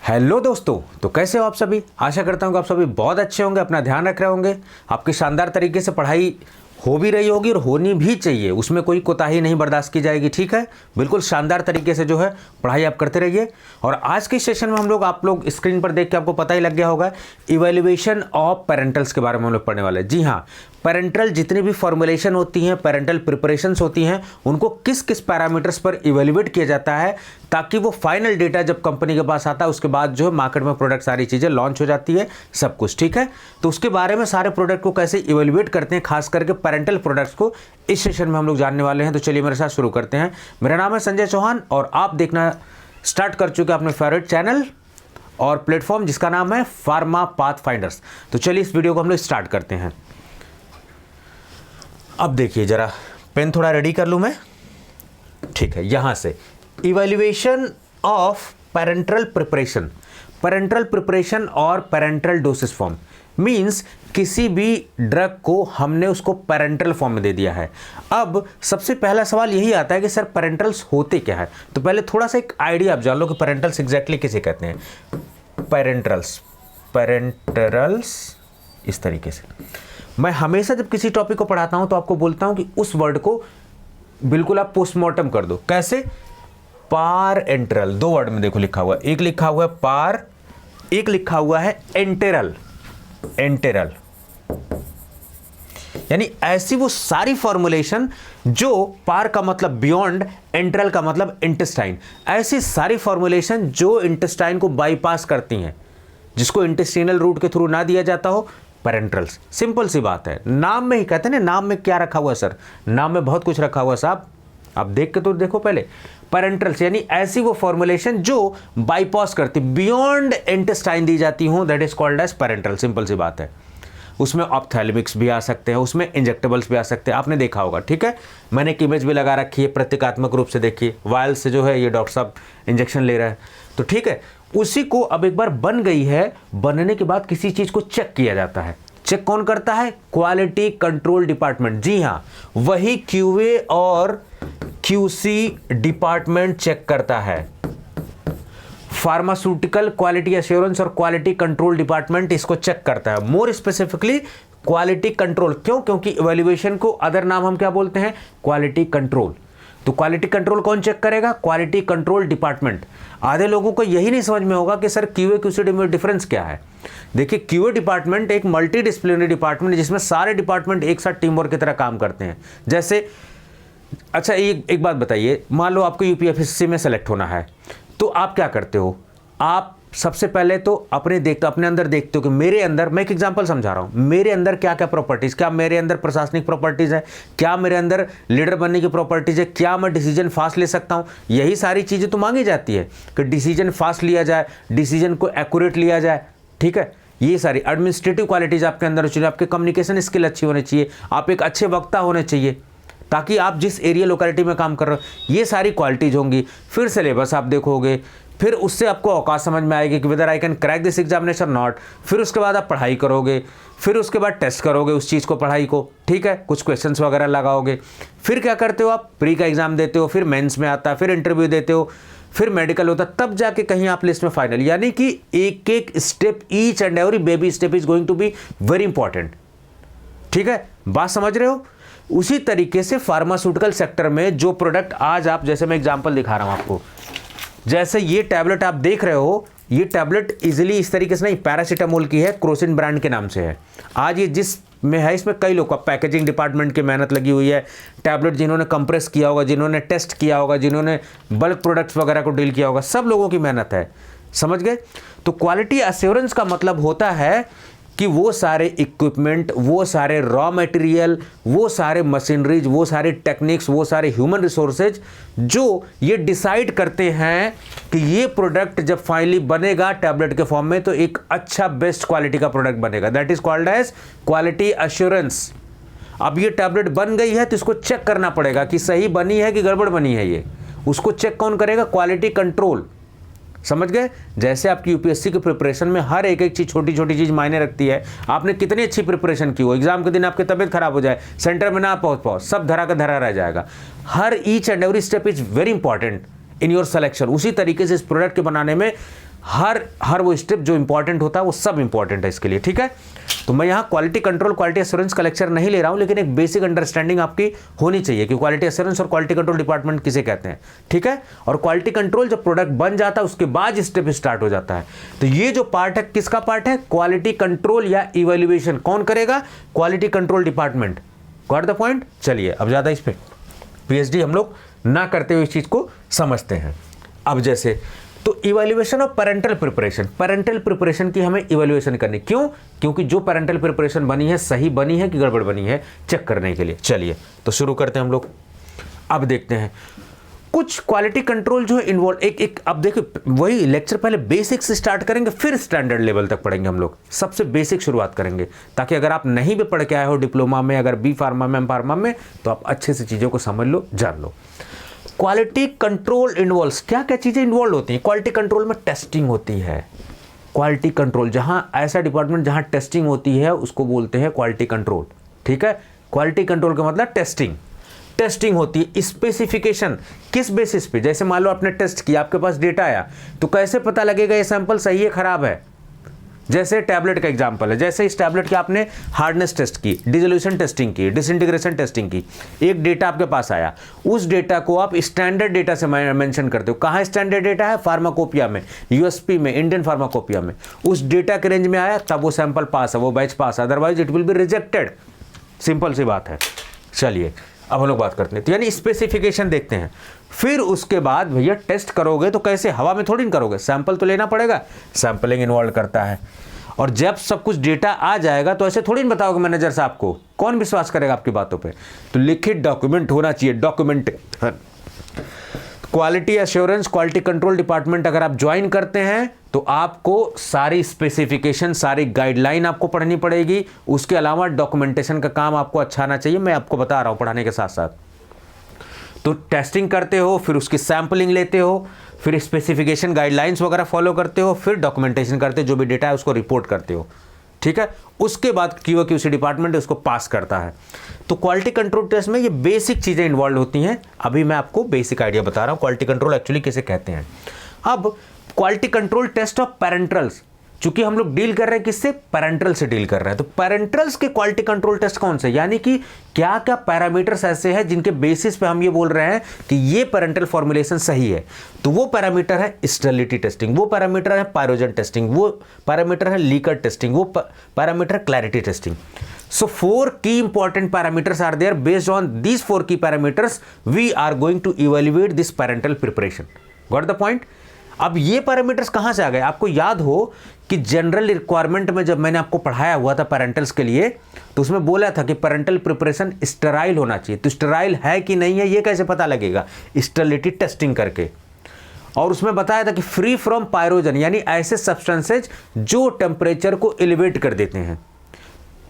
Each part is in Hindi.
हेलो दोस्तों, तो कैसे हो आप सभी। आशा करता हूँ कि आप सभी बहुत अच्छे होंगे, अपना ध्यान रख रहे होंगे। आपकी शानदार तरीके से पढ़ाई हो भी रही होगी और होनी भी चाहिए, उसमें कोई कोताही नहीं बर्दाश्त की जाएगी। ठीक है, बिल्कुल शानदार तरीके से जो है पढ़ाई आप करते रहिए। और आज के सेशन में हम लोग, आप लोग स्क्रीन पर देख के आपको पता ही लग गया होगा, इवैल्यूएशन ऑफ पेरेंटल्स के बारे में हम लोग पढ़ने वाले हैं। जी हाँ, पेरेंटल जितनी भी फॉर्मुलेशन होती हैं, पेरेंटल प्रिपरेशंस होती हैं, उनको किस किस पैरामीटर्स पर इवेल्युएट किया जाता है ताकि वो फाइनल डेटा जब कंपनी के पास आता है उसके बाद जो है मार्केट में प्रोडक्ट सारी चीज़ें लॉन्च हो जाती है, सब कुछ। ठीक है, तो उसके बारे में सारे प्रोडक्ट को कैसे इवेल्युएट करते हैं, खास करके पेरेंटल प्रोडक्ट्स को इस सेशन में हम लोग जानने वाले हैं। तो चलिए मेरे साथ शुरू करते हैं। मेरा नाम है संजय चौहान और आप देखना स्टार्ट कर चुके हैं अपने फेवरेट चैनल और प्लेटफॉर्म जिसका नाम है फार्मा पाथ फाइंडर्स। तो चलिए इस वीडियो को हम लोग स्टार्ट करते हैं। अब देखिए जरा, पेन थोड़ा रेडी कर लूं मैं। ठीक है, यहां से evaluation of parental preparation, parental preparation और पेरेंटल डोसेज फॉर्म मींस किसी भी ड्रग को हमने उसको पेरेंटल फॉर्म में दे दिया है। अब सबसे पहला सवाल यही आता है कि सर पेरेंटल्स होते क्या है। तो पहले थोड़ा सा एक आइडिया आप जान लो कि पेरेंटल्स एग्जैक्टली किसे कहते हैं। पेरेंटल्स, पेरेंटल्स इस तरीके से मैं हमेशा जब किसी टॉपिक को पढ़ाता हूं तो आपको बोलता हूं कि उस वर्ड को बिल्कुल आप पोस्टमार्टम कर दो। कैसे? पार एंटरल, दो वर्ड में देखो लिखा हुआ है, एक लिखा हुआ है पार, एक लिखा हुआ है एंटेरल। एंटेरल यानी ऐसी वो सारी फॉर्मुलेशन जो पार का मतलब बियॉन्ड, एंटेरल का मतलब इंटेस्टाइन, ऐसी सारी फॉर्मुलेशन जो इंटेस्टाइन को बाईपास करती हैं, जिसको इंटेस्टिनल रूट के थ्रू ना दिया जाता हो, पेरेंटल्स। सिंपल सी बात है, नाम में ही कहते हैं ना। नाम में क्या रखा हुआ है सर? नाम में बहुत कुछ रखा हुआ है साहब, आप देख के तो देखो पहले। पेरेंटल्स यानी ऐसी वो फॉर्मुलेशन जो बाईपास करती, बियॉन्ड इंटेस्टाइन दी जाती हो, that is called as parenteral. Simple सी बात है। उसमें ऑप्थैल्मिक्स भी आ सकते हैं, उसमें इंजेक्टेबल्स भी आ सकते हैं, आपने देखा होगा। ठीक है, मैंने एक इमेज भी लगा रखी है, प्रतीकात्मक रूप से देखिए। वायल से जो है ये डॉक्टर साहब इंजेक्शन ले रहा है, तो ठीक है, उसी को अब एक बार बन गई है, बनने के बाद किसी चीज को चेक किया जाता है। चेक कौन करता है? Quality control department. जी हां, वही क्यूए और क्यूसी डिपार्टमेंट चेक करता है। फार्मास्यूटिकल क्वालिटी एश्योरेंस और क्वालिटी कंट्रोल डिपार्टमेंट इसको चेक करता है। More specifically quality control. क्यों? क्योंकि इवैल्यूएशन को अदर नाम हम क्या बोलते हैं? Quality control. तो क्वालिटी कंट्रोल कौन चेक करेगा? Quality control department. आधे लोगों को यही नहीं समझ में होगा कि सर क्यूए क्यूसी में डिफरेंस क्या है। देखिए, क्यूए डिपार्टमेंट एक मल्टी डिसिप्लिनरी डिपार्टमेंट है जिसमें सारे डिपार्टमेंट एक साथ टीम वर्क की तरह काम करते हैं। जैसे, अच्छा एक बात बताइए, मान लो आपको यूपीएससी में सेलेक्ट होना है, तो आप क्या करते हो? आप सबसे पहले तो अपने अंदर देखते हो कि मेरे अंदर, मैं एक एग्जांपल समझा रहा हूं, मेरे अंदर क्या क्या प्रॉपर्टीज, क्या मेरे अंदर प्रशासनिक प्रॉपर्टीज है, क्या मेरे अंदर लीडर बनने की प्रॉपर्टीज है, क्या मैं डिसीजन फास्ट ले सकता हूं। यही सारी चीजें तो मांगी जाती है कि डिसीजन फास्ट लिया जाए, डिसीजन को एक्यूरेट लिया जाए। ठीक है, ये सारी एडमिनिस्ट्रेटिव क्वालिटीज आपके अंदर होनी चाहिए, आपके कम्युनिकेशन स्किल अच्छी होनी चाहिए, आप एक अच्छे वक्ता होने चाहिए ताकि आप जिस एरिया लोकेलिटी में काम कर रहे हो, ये सारी क्वालिटीज होंगी। फिर सिलेबस आप देखोगे, फिर उससे आपको औकात समझ में आएगी कि whether I can crack this examination not. फिर उसके बाद आप पढ़ाई करोगे, फिर उसके बाद टेस्ट करोगे उस चीज़ को, पढ़ाई को। ठीक है, कुछ क्वेश्चंस वगैरह लगाओगे। फिर क्या करते हो? आप प्री का एग्जाम देते हो, फिर मेंस में आता है, फिर इंटरव्यू देते हो, फिर मेडिकल होता है, तब जाके कहीं आप लिस्ट में फाइनल। यानी कि एक एक step, each and every baby step is going to be very important. ठीक है, बात समझ रहे हो? उसी तरीके से फार्मास्यूटिकल सेक्टर में जो प्रोडक्ट आज आप, जैसे मैं एग्जांपल दिखा रहा हूं आपको, जैसे ये टैबलेट आप देख रहे हो, ये टैबलेट इजीली इस तरीके से नहीं, पैरासीटामोल की है, क्रोसिन ब्रांड के नाम से है। आज ये जिस में है, इसमें कई लोग का पैकेजिंग डिपार्टमेंट की मेहनत लगी हुई है। टैबलेट जिन्होंने कंप्रेस किया होगा, जिन्होंने टेस्ट किया होगा, जिन्होंने बल्क प्रोडक्ट्स वगैरह को डील किया होगा, सब लोगों की मेहनत है। समझ गए? तो क्वालिटी एश्योरेंस का मतलब होता है कि वो सारे इक्विपमेंट, वो सारे रॉ मटेरियल, वो सारे मशीनरीज, वो सारे टेक्निक्स, वो सारे ह्यूमन रिसोर्सेज जो ये डिसाइड करते हैं कि ये प्रोडक्ट जब फाइनली बनेगा टैबलेट के फॉर्म में तो एक अच्छा बेस्ट क्वालिटी का प्रोडक्ट बनेगा। That is called as quality assurance. अब ये टैबलेट बन गई है तो इसको चेक करना पड़ेगा कि सही बनी है कि गड़बड़ बनी है। ये उसको चेक कौन करेगा? Quality control. समझ गए? जैसे आपकी यूपीएससी की प्रिपरेशन में हर एक चीज, छोटी छोटी चीज मायने रखती है। आपने कितनी अच्छी प्रिपरेशन की हो, एग्जाम के दिन आपकी तबीयत खराब हो जाए, सेंटर में ना पहुंच पाओ, सब धरा का धरा रह जाएगा। हर each and every step is very important in your selection. उसी तरीके से इस प्रोडक्ट के बनाने में हर वो स्टेप जो इंपॉर्टेंट होता है वो सब इंपॉर्टेंट है इसके लिए, ठीक है। तो मैं यहाँ क्वालिटी कंट्रोल, क्वालिटी एश्योरेंस का लेक्चर नहीं ले रहा हूँ, लेकिन एक बेसिक अंडरस्टैंडिंग आपकी होनी चाहिए कि क्वालिटी एश्योरेंस और क्वालिटी कंट्रोल डिपार्टमेंट किसे कहते हैं, ठीक है। और क्वालिटी कंट्रोल जब प्रोडक्ट बन जाता है उसके बाद स्टेप स्टार्ट हो जाता है। तो ये जो पार्ट है किसका पार्ट है, क्वालिटी कंट्रोल या इवैल्यूएशन कौन करेगा, quality control department. Got the point. चलिए अब ज्यादा इस पे पीएचडी हम लोग ना करते हुए इस चीज को समझते हैं। अब जैसे तो इवैल्यूएशन ऑफ पेरेंटल प्रिपरेशन की हमें इवैल्यूएशन करनी, क्यों, क्योंकि जो पेरेंटल प्रिपरेशन बनी है सही बनी है कि गड़बड़ बनी है चेक करने के लिए। चलिए तो शुरू करते हैं हम लोग। अब देखते हैं कुछ क्वालिटी कंट्रोल जो है इन्वॉल्व एक अब देखिए वही लेक्चर पहले बेसिक से स्टार्ट करेंगे फिर स्टैंडर्ड लेवल तक पढ़ेंगे हम लोग। सबसे बेसिक शुरुआत करेंगे ताकि अगर आप नहीं भी पढ़ के आए हो डिप्लोमा में, अगर बी फार्मा में, एम फार्मा में, तो आप अच्छे से चीज़ों को समझ लो, जान लो। क्वालिटी कंट्रोल इन्वॉल्व्स, क्या क्या चीज़ें इन्वॉल्व होती हैं क्वालिटी कंट्रोल में। टेस्टिंग होती है, क्वालिटी कंट्रोल जहां ऐसा डिपार्टमेंट जहां टेस्टिंग होती है उसको बोलते हैं क्वालिटी कंट्रोल, ठीक है। क्वालिटी कंट्रोल का मतलब टेस्टिंग होती है। स्पेसिफिकेशन किस बेसिस पे, जैसे मान लो आपने टेस्ट किया, आपके पास डेटा आया, तो कैसे पता लगेगा ये सैंपल सही है खराब है। जैसे टैबलेट का एग्जांपल है, जैसे इस टैबलेट की आपने हार्डनेस टेस्ट की, डिसोल्यूशन टेस्टिंग की, डिसइंटीग्रेशन टेस्टिंग की, एक डेटा आपके पास आया, उस डेटा को आप स्टैंडर्ड डेटा से मेंशन करते हो। कहाँ स्टैंडर्ड डेटा है, फार्माकोपिया में, यूएसपी में, इंडियन फार्माकोपिया में। उस डेटा के रेंज में आया तब वो सैंपल पास है, वो बैच पास है, otherwise it will be rejected. Simple सी बात है। चलिए अब हम लोग बात करते हैं, तो यानी स्पेसिफिकेशन देखते हैं। फिर उसके बाद भैया टेस्ट करोगे तो कैसे, हवा में थोड़ी ना करोगे, सैंपल तो लेना पड़ेगा, सैंपलिंग इन्वॉल्व करता है। और जब सब कुछ डेटा आ जाएगा तो ऐसे थोड़ी ना बताओगे मैनेजर साहब को, कौन विश्वास करेगा आपकी बातों पे। तो लिखित डॉक्यूमेंट होना चाहिए, document. Quality assurance quality control department अगर आप ज्वाइन करते हैं तो आपको सारी स्पेसिफिकेशन, सारी गाइडलाइन आपको पढ़नी पड़ेगी। उसके अलावा डॉक्यूमेंटेशन का काम आपको अच्छा आना चाहिए, मैं आपको बता रहा हूं पढ़ाने के साथ साथ। तो टेस्टिंग करते हो, फिर उसकी सैंपलिंग लेते हो, फिर स्पेसिफिकेशन गाइडलाइंस वगैरह फॉलो करते हो, फिर डॉक्यूमेंटेशन करते हो, जो भी डेटा है उसको रिपोर्ट करते हो, ठीक है। उसके बाद QA/QC डिपार्टमेंट उसको पास करता है। तो क्वालिटी कंट्रोल टेस्ट में ये बेसिक चीज़ें इन्वॉल्व होती हैं। अभी मैं आपको बेसिक आइडिया बता रहा हूँ क्वालिटी कंट्रोल एक्चुअली किसे कहते हैं। अब quality control test of parenterals, चूंकि हम लोग डील कर रहे हैं किससे, पेरेंटल से डील कर रहे हैं, तो पेरेंटल्स के क्वालिटी कंट्रोल टेस्ट कौन से, यानी कि क्या क्या पैरामीटर्स ऐसे हैं जिनके बेसिस पे हम ये बोल रहे हैं कि ये पेरेंटल फॉर्मुलेशन सही है। तो वो पैरामीटर है स्टेरिलिटी टेस्टिंग, वो पैरामीटर है पायरोजन टेस्टिंग, वो पैरामीटर है लीकर टेस्टिंग, वो parameter clarity testing. So 4 key important parameters are there. Based on these 4 key parameters, we are going to evaluate this parental preparation. Got the point? अब ये पैरामीटर्स कहाँ से आ गए, आपको याद हो कि जनरल रिक्वायरमेंट में जब मैंने आपको पढ़ाया हुआ था पेरेंटल्स के लिए, तो उसमें बोला था कि पेरेंटल प्रिपरेशन स्टेराइल होना चाहिए। तो स्टेराइल है कि नहीं है ये कैसे पता लगेगा, स्टेरिलिटी टेस्टिंग करके। और उसमें बताया था कि फ्री फ्रॉम पायरोजन, यानी ऐसे सब्सटेंसेज जो टेम्परेचर को एलिवेट कर देते हैं।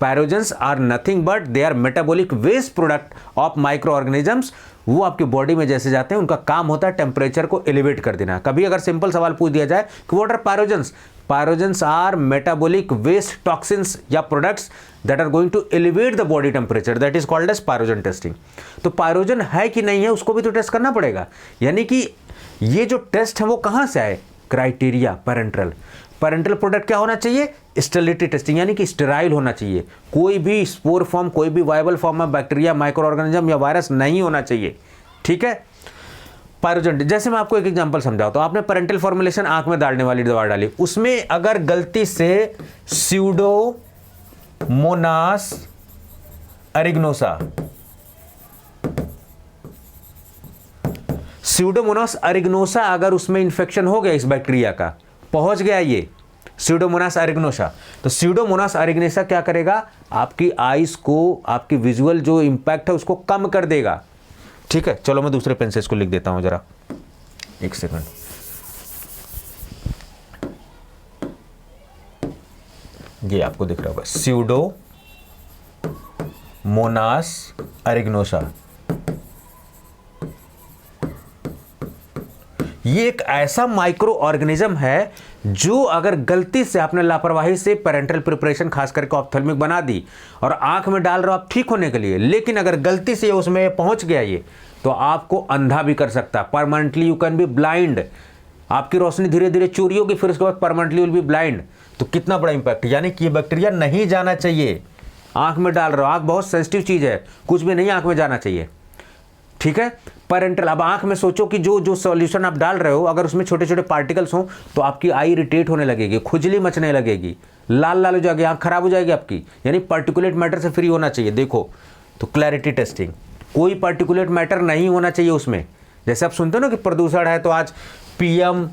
Pyrogens are nothing but they are metabolic waste product of micro organisms. वो आपकी बॉडी में जैसे जाते हैं, उनका काम होता है टेम्परेचर को एलिवेट कर देना। कभी अगर सिंपल सवाल पूछ दिया जाए कि what are pyrogens, pyrogens are metabolic waste toxins या products that are going to elevate the body temperature, that is called as pyrogen testing. तो पैरोजन है कि नहीं है उसको भी तो टेस्ट करना पड़ेगा। यानी कि ये जो टेस्ट है वो कहाँ से आए, क्राइटेरिया पेरेंटल प्रोडक्ट क्या होना चाहिए, स्टेरिलिटी टेस्टिंग, यानी कि स्टेराइल होना चाहिए। कोई भी स्पोर फॉर्म, कोई भी वायबल फॉर्म में बैक्टीरिया, माइक्रो ऑर्गेनिज्म या वायरस नहीं होना चाहिए, ठीक है। पायरोजन, जैसे मैं आपको एक एग्जांपल समझाऊं, तो आपने पेरेंटल फॉर्मुलेशन आंख में डालने वाली दवा डाली, उसमें अगर गलती से स्यूडोमोनास एरिग्नोसा अगर उसमें इंफेक्शन हो गया, इस बैक्टीरिया का पहुंच गया ये स्यूडोमोनास एरिग्नोसा, तो स्यूडोमोनास एरिग्नोसा क्या करेगा, आपकी आईज को, आपकी विजुअल जो इंपैक्ट है उसको कम कर देगा, ठीक है। चलो मैं दूसरे पेन से इसको लिख देता हूं जरा, एक सेकंड। ये आपको दिख रहा होगा स्यूडोमोनास एरिग्नोसा। ये एक ऐसा माइक्रो ऑर्गेनिज्म है जो अगर गलती से आपने लापरवाही से पेरेंटल प्रिपरेशन खास करके ऑप्थेल्मिक बना दी और आंख में डाल रहे हो आप ठीक होने के लिए, लेकिन अगर गलती से उसमें पहुंच गया ये, तो आपको अंधा भी कर सकता है, permanently you can be blind. आपकी रोशनी धीरे धीरे चोरी होगी, फिर उसके बाद परमानेंटली विल बी ब्लाइंड। तो कितना बड़ा इंपैक्ट, यानी कि ये बैक्टीरिया नहीं जाना चाहिए। आंख में डाल रहे हो, आंख बहुत सेंसिटिव चीज है, कुछ भी नहीं आंख में जाना चाहिए, ठीक है। पेरेंटल, अब आंख में सोचो कि जो जो सॉल्यूशन आप डाल रहे हो अगर उसमें छोटे छोटे पार्टिकल्स हो तो आपकी आई इरिटेट होने लगेगी, खुजली मचने लगेगी, लाल लाल हो जाएगी, आंख खराब हो जाएगी आपकी, यानी पार्टिकुलेट मैटर से फ्री होना चाहिए। देखो तो क्लैरिटी टेस्टिंग, कोई पार्टिकुलेट मैटर नहीं होना चाहिए उसमें। जैसे आप सुनते हो ना कि प्रदूषण है तो आज PM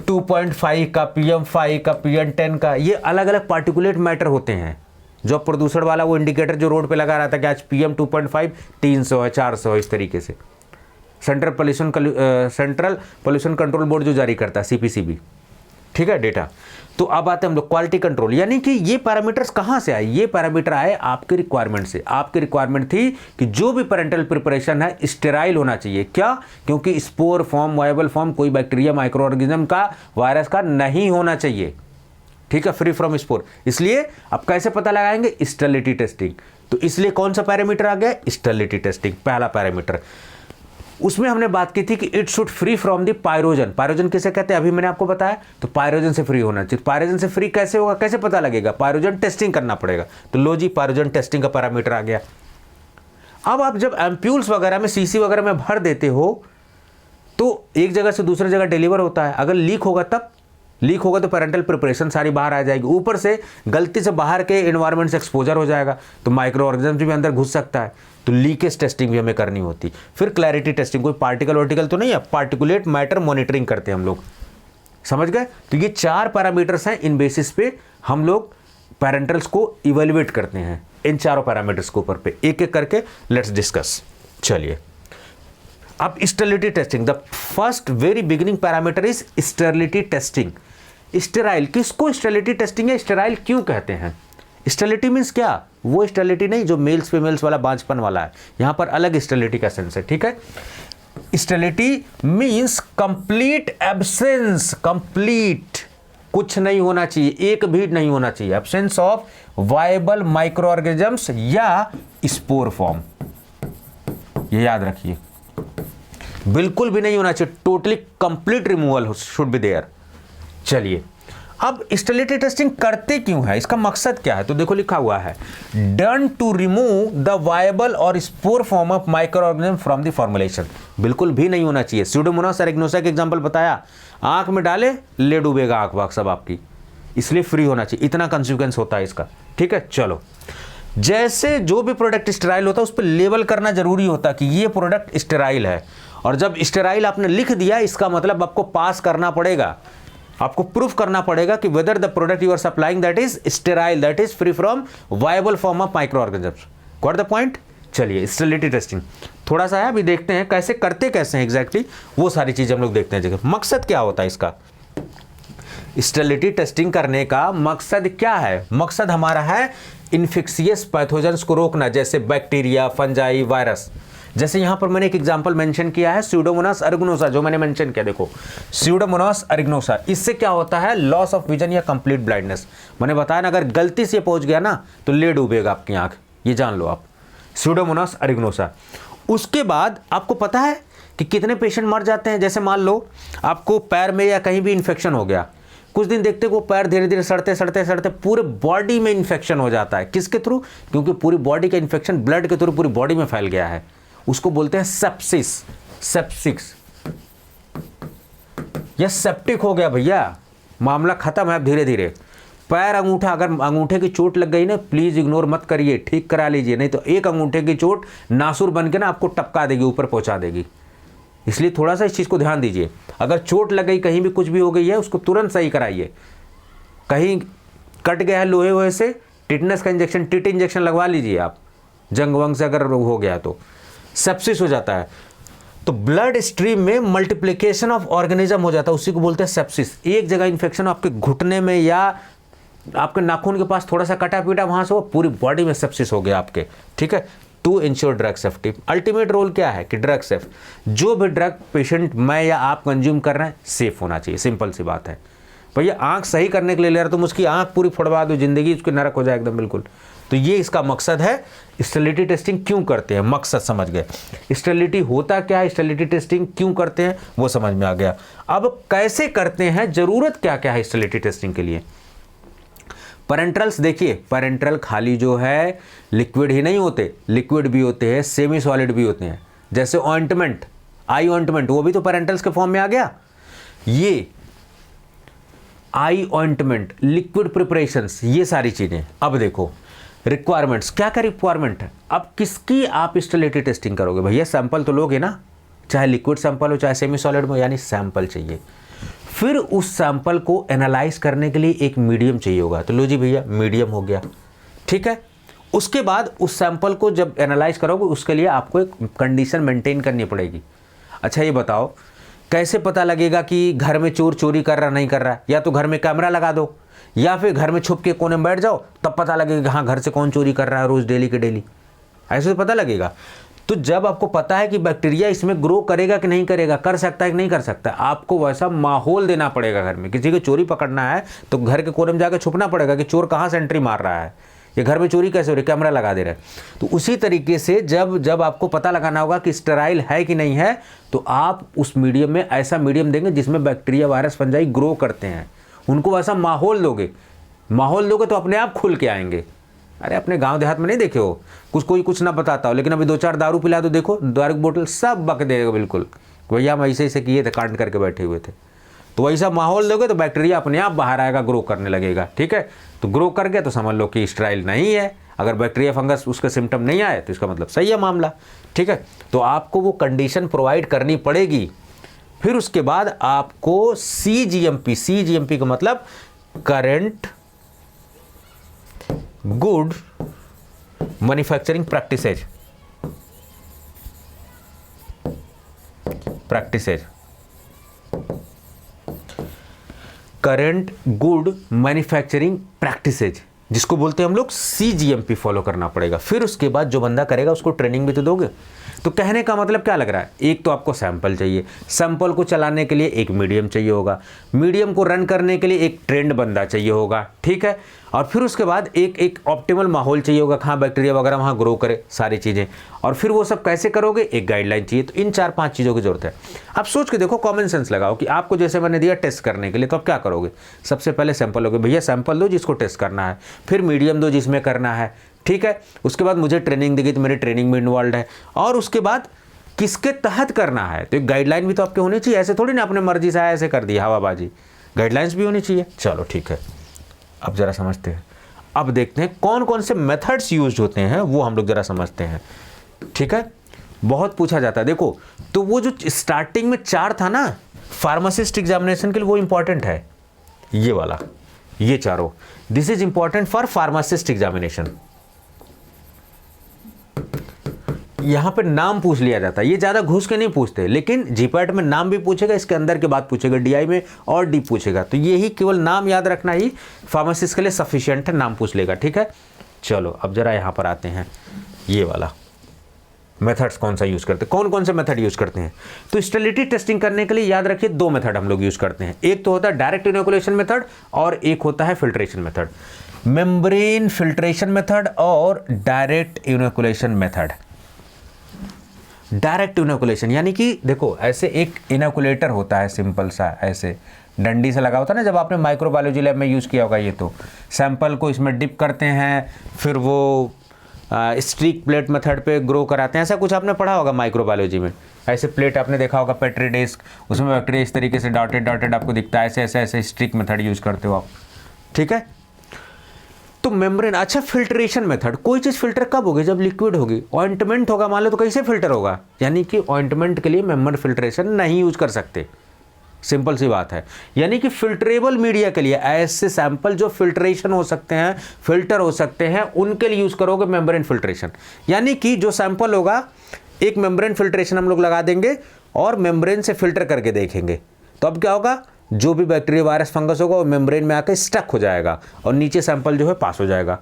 2.5 का, PM 5 का, PM 10 का, ये अलग अलग पार्टिकुलेट मैटर होते हैं। जो प्रदूषण वाला वो इंडिकेटर जो रोड पे लगा रहा था कि आज PM 2.5 300 है, 400 है, इस तरीके से सेंट्रल पोल्यूशन कंट्रोल बोर्ड जो जारी करता है, CPCB, ठीक है, डेटा। तो अब आते हैं हम लोग क्वालिटी कंट्रोल, यानी कि ये पैरामीटर्स कहाँ से आए? ये पैरामीटर आए आपके रिक्वायरमेंट से। आपकी रिक्वायरमेंट थी कि जो भी पेरेंटल प्रिपरेशन है स्टेराइल होना चाहिए। क्या? क्योंकि स्पोर फॉर्म, वायबल फॉर्म कोई बैक्टीरिया, माइक्रो ऑर्गेनिज्म का, वायरस का नहीं होना चाहिए, ठीक है, फ्री फ्रॉम स्पोर। इसलिए अब कैसे पता लगाएंगे? Sterility testing. तो इसलिए कौन सा पैरामीटर आ गया? स्टेरिलिटी टेस्टिंग, पहला पैरामीटर। उसमें हमने बात की थी कि it should free from the pyrogen. Pyrogen किसे कहते हैं अभी मैंने आपको बताया, तो पायरोजन से फ्री होना चाहिए। पायरोजन से फ्री कैसे होगा, कैसे पता लगेगा? पायरोजन टेस्टिंग करना पड़ेगा। तो लो जी, पायरोजन टेस्टिंग का पैरामीटर आ गया। अब आप जब एम्प्यूल्स वगैरह में, CC वगैरह में भर देते हो तो एक जगह से दूसरी जगह डिलीवर होता है। अगर लीक होगा तब, लीक होगा तो पेरेंटल प्रिपरेशन सारी बाहर आ जाएगी, ऊपर से गलती से बाहर के एनवायरनमेंट से एक्सपोजर हो जाएगा तो माइक्रो ऑर्गेनिज्म भी अंदर घुस सकता है। तो लीकेज टेस्टिंग भी हमें करनी होती। फिर क्लैरिटी टेस्टिंग, कोई पार्टिकल वर्टिकल तो नहीं है, पार्टिकुलेट मैटर मॉनिटरिंग करते हैं हम लोग, समझ गए। तो ये 4 पैरामीटर्स हैं, इन बेसिस पे हम लोग पेरेंटल्स को इवेल्युएट करते हैं, इन चारों पैरामीटर्स के ऊपर पे एक एक करके लेट्स डिस्कस। चलिए अब sterility testing, the first very beginning parameter is sterility testing. Sterile, किसको स्टेरिलिटी टेस्टिंग या स्टेराइल क्यों कहते हैं? स्टेरिलिटी मीन्स क्या? वो स्टेरिलिटी नहीं जो मेल्स फीमेल्स वाला बांझपन वाला है, यहां पर अलग स्टेरिलिटी का सेंस है, ठीक है। Sterility means complete absence, complete, कुछ नहीं होना चाहिए, एक भी नहीं होना चाहिए, absence of viable micro organisms या स्पोर फॉर्म, ये याद रखिए, बिल्कुल भी नहीं होना चाहिए, totally complete removal should be there. चलिए अब स्टेरिलिटी टेस्टिंग करते क्यों है, इसका मकसद क्या है? तो देखो लिखा हुआ है done to remove the viable और spore form of microorganism from the formulation. बिल्कुल भी नहीं होना चाहिए। स्यूडोमोनास एरिग्नोसा का एग्जांपल बताया, आंख में डाले ले डूबेगा आंख वाक सब आपकी, इसलिए फ्री होना चाहिए, इतना कंसिक्वेंस होता है इसका, ठीक है। चलो, जैसे जो भी प्रोडक्ट स्टेराइल होता है उस पर लेबल करना जरूरी होता है कि ये प्रोडक्ट स्टेराइल है, और जब स्टेराइल आपने लिख दिया इसका मतलब आपको पास करना पड़ेगा, आपको प्रूफ करना पड़ेगा कि whether the product you are supplying that is sterile, that is free from viable form of micro organisms. Got the point? चलिए स्टेरिलिटी टेस्टिंग थोड़ा सा है, अभी देखते हैं कैसे करते कैसे हैं एग्जैक्टली, वो सारी चीजें हम लोग देखते हैं। जगह मकसद क्या होता है इसका? स्टेरिलिटी टेस्टिंग करने का मकसद क्या है? मकसद हमारा है इन्फेक्शियस पैथोजेंस को रोकना, जैसे बैक्टीरिया, फंजाई, वायरस। जैसे यहां पर मैंने एक एग्जांपल मेंशन किया है स्यूडोमोनास एरिग्नोसा, जो मैंने मेंशन किया, देखो स्यूडोमोनास एरिग्नोसा, इससे क्या होता है? लॉस ऑफ विजन या कंप्लीट ब्लाइंडनेस। मैंने बताया ना, अगर गलती से पहुंच गया ना तो ले डूबेगा आपकी आंख, ये जान लो आप, स्यूडोमोनास एरिग्नोसा। उसके बाद आपको पता है कि कितने पेशेंट मर जाते हैं? जैसे मान लो आपको पैर में या कहीं भी इन्फेक्शन हो गया, कुछ दिन देखते वो पैर धीरे धीरे सड़ते सड़ते सड़ते पूरे बॉडी में इन्फेक्शन हो जाता है। किसके थ्रू? क्योंकि पूरी बॉडी का इन्फेक्शन ब्लड के थ्रू पूरी बॉडी में फैल गया है, उसको बोलते हैं सेप्सिस, सेप्सिक्स या सेप्टिक हो गया भैया, मामला खत्म है। अब धीरे धीरे पैर, अंगूठा, अगर अंगूठे की चोट लग गई ना प्लीज इग्नोर मत करिए, ठीक करा लीजिए, नहीं तो एक अंगूठे की चोट नासुर बन के ना आपको टपका देगी, ऊपर पहुंचा देगी। इसलिए थोड़ा सा इस चीज को ध्यान दीजिए, अगर चोट लग गई, कहीं भी कुछ भी हो गई है, उसको तुरंत सही कराइए। कहीं कट गया है लोहे वोहे से, टिटनस का इंजेक्शन, टिट इंजेक्शन लगवा लीजिए आप, जंग वंग से अगर हो गया तो सेप्सिस हो जाता है। तो ब्लड स्ट्रीम में मल्टीप्लिकेशन ऑफ ऑर्गेनिज्म हो जाता है, उसी को बोलते हैं सेप्सिस। एक जगह इन्फेक्शन आपके घुटने में या आपके नाखून के पास थोड़ा सा कटा पीटा, वहां से वो पूरी बॉडी में सेप्सिस हो गया आपके, ठीक है। To ensure drug safety, ultimate role क्या है कि ड्रग सेफ, जो भी ड्रग पेशेंट मैं या आप कंज्यूम कर रहे हैं सेफ होना चाहिए, सिंपल सी बात है। भैया आंख सही करने के लिए ले रहा, तुम उसकी आंख पूरी फोड़वा दो, जिंदगी उसकी नरक हो जाए एकदम बिल्कुल। तो ये इसका मकसद है। स्टेरिलिटी टेस्टिंग क्यों करते हैं, मकसद समझ गए। स्टेरिलिटी होता क्या है, स्टेरिलिटी टेस्टिंग क्यों करते हैं, वो समझ में आ गया। अब कैसे करते हैं, जरूरत क्या क्या है स्टेरिलिटी टेस्टिंग के लिए। पैरेंटल्स देखिए, पैरेंटल खाली जो है लिक्विड ही नहीं होते, लिक्विड भी होते हैं, सेमी सॉलिड भी होते हैं। जैसे ऑइंटमेंट, आई ऑइंटमेंट, वो भी तो पैरेंटल्स के फॉर्म में आ गया। ये आई ऑइंटमेंट, लिक्विड प्रिपरेशंस, ये सारी चीजें। अब देखो रिक्वायरमेंट्स, क्या क्या रिक्वायरमेंट है। अब किसकी आप स्टेरिलिटी टेस्टिंग करोगे, भैया सैंपल तो लोगे ना, चाहे लिक्विड सैंपल हो चाहे सेमी सॉलिड हो, यानी सैंपल चाहिए। फिर उस सैंपल को एनालाइज करने के लिए एक मीडियम चाहिए होगा। तो लो जी भैया मीडियम हो गया, ठीक है। उसके बाद उस सैंपल को जब एनालाइज करोगे उसके लिए आपको एक कंडीशन मेंटेन करनी पड़ेगी। अच्छा ये बताओ कैसे पता लगेगा कि घर में चोर चोरी कर रहा नहीं कर रहा है। या तो घर में कैमरा लगा दो, या फिर घर में छुप के कोने में बैठ जाओ, तब पता लगेगा हाँ घर से कौन चोरी कर रहा है रोज डेली के डेली, ऐसे तो पता लगेगा। तो जब आपको पता है कि बैक्टीरिया इसमें ग्रो करेगा कि नहीं करेगा, कर सकता है कि नहीं कर सकता, आपको वैसा माहौल देना पड़ेगा। घर में किसी को चोरी पकड़ना है तो घर के कोने में जाकर छुपना पड़ेगा कि चोर कहाँ से एंट्री मार रहा है, ये घर में चोरी कैसे हो रही, कैमरा लगा दे रहा है। तो उसी तरीके से जब आपको पता लगाना होगा कि स्टेराइल है कि नहीं है, तो आप उस मीडियम में ऐसा मीडियम देंगे जिसमें बैक्टीरिया वायरस फंजाई ग्रो करते हैं, उनको वैसा माहौल दोगे। माहौल दोगे तो अपने आप खुल के आएंगे। अरे अपने गांव देहात में नहीं देखे हो, कोई कुछ ना बताता हो, लेकिन अभी 2-4 दारू पिला दो, देखो दारू की बोतल सब बक देगा बिल्कुल, भैया हम ऐसे ऐसे किए थे, कांड करके बैठे हुए थे। तो वैसा माहौल दोगे तो बैक्टीरिया अपने आप बाहर आएगा, ग्रो करने लगेगा, ठीक है। तो ग्रो कर गया तो समझ लो कि स्टेराइल नहीं है। अगर बैक्टीरिया फंगस उसके सिम्टम नहीं आए तो इसका मतलब सही है मामला, ठीक है। तो आपको वो कंडीशन प्रोवाइड करनी पड़ेगी। फिर उसके बाद आपको CGMP का मतलब current good manufacturing practices, current good manufacturing practices, जिसको बोलते हैं हम लोग CGMP फॉलो करना पड़ेगा। फिर उसके बाद जो बंदा करेगा उसको ट्रेनिंग भी तो दोगे। तो कहने का मतलब क्या लग रहा है, एक तो आपको सैंपल चाहिए, सैंपल को चलाने के लिए एक मीडियम चाहिए होगा, मीडियम को रन करने के लिए एक ट्रेंड बंदा चाहिए होगा, ठीक है। और फिर उसके बाद एक ऑप्टिमल माहौल चाहिए होगा, कहाँ बैक्टीरिया वगैरह वहाँ ग्रो करे सारी चीज़ें। और फिर वो सब कैसे करोगे, एक गाइडलाइन चाहिए। तो इन 4-5 चीज़ों की जरूरत है। आप सोच के देखो, कॉमन सेंस लगाओ कि आपको जैसे मैंने दिया टेस्ट करने के लिए, तो आप क्या करोगे, सबसे पहले सैंपल लोगे, भैया सैंपल दो जिसको टेस्ट करना है, फिर मीडियम दो जिसमें करना है, ठीक है। उसके बाद मुझे ट्रेनिंग देगी तो मेरी ट्रेनिंग में इन्वॉल्व है, और उसके बाद किसके तहत करना है, तो एक गाइडलाइन भी तो आपके होनी चाहिए। ऐसे थोड़ी ना अपने मर्जी से ऐसे कर दिया हवाबाजी, गाइडलाइंस भी होनी चाहिए। चलो ठीक है, अब जरा समझते हैं। अब देखते हैं कौन कौन से मेथड्स यूज होते हैं, वो हम लोग जरा समझते हैं, ठीक है। बहुत पूछा जाता है। देखो तो वो जो स्टार्टिंग में 4 था ना फार्मासिस्ट एग्जामिनेशन के लिए, वो इंपॉर्टेंट है, ये वाला, ये चारों, this is important for pharmacist examination. यहां पे नाम पूछ लिया जाता है, ये ज्यादा घुस के नहीं पूछते, लेकिन जीपैट में नाम भी पूछेगा, इसके अंदर के बात पूछेगा, DI में और डीप पूछेगा। तो यही केवल नाम याद रखना ही फार्मासिस्ट के लिए सफिशिएंट है, नाम पूछ लेगा, ठीक है। चलो अब जरा यहां पर आते हैं, ये वाला मेथड्स कौन सा यूज करते हैं, कौन कौन से मेथड यूज करते हैं। तो स्टेरिलिटी टेस्टिंग करने के लिए याद रखिए 2 मेथड हम लोग यूज करते हैं। एक तो होता है डायरेक्ट इनोकुलेशन मेथड और एक होता है filtration method. Membrane filtration method और direct inoculation method. Direct inoculation यानी कि देखो ऐसे एक इनोकुलेटर होता है, सिंपल सा ऐसे डंडी से लगा होता है ना, जब आपने माइक्रोबायोलॉजी लैब में यूज़ किया होगा। ये तो सैंपल को इसमें डिप करते हैं, फिर वो स्ट्रीक प्लेट मेथड पे ग्रो कराते हैं, ऐसा कुछ आपने पढ़ा होगा माइक्रोबायोलॉजी में। ऐसे प्लेट आपने देखा होगा, पेट्री डिस्क, उसमें बैक्टीरिया इस तरीके से डॉटेड आपको दिखता है, ऐसे ऐसे ऐसे स्ट्रीक मेथड यूज़ करते हो आप, ठीक है। तो मेम्ब्रेन, अच्छा फिल्ट्रेशन मेथड, कोई चीज़ फिल्टर कब होगी, जब लिक्विड होगी। ऑइंटमेंट होगा मान लो तो कैसे फिल्टर होगा, यानी कि ऑइंटमेंट के लिए मेम्ब्रेन फिल्ट्रेशन नहीं यूज कर सकते, सिंपल सी बात है। यानी कि फिल्ट्रेबल मीडिया के लिए ऐसे सैंपल जो फिल्ट्रेशन हो सकते हैं, फिल्टर हो सकते हैं, उनके लिए यूज करोगे मेम्ब्रेन फिल्ट्रेशन। यानी कि जो सैंपल होगा एक मेम्ब्रेन फिल्ट्रेशन हम लोग लगा देंगे और मेम्ब्रेन से फिल्टर करके देखेंगे, तो अब क्या होगा, जो भी बैक्टीरिया वायरस फंगस होगा वो मेम्ब्रेन में आकर स्टक हो जाएगा और नीचे सैंपल जो है पास हो जाएगा।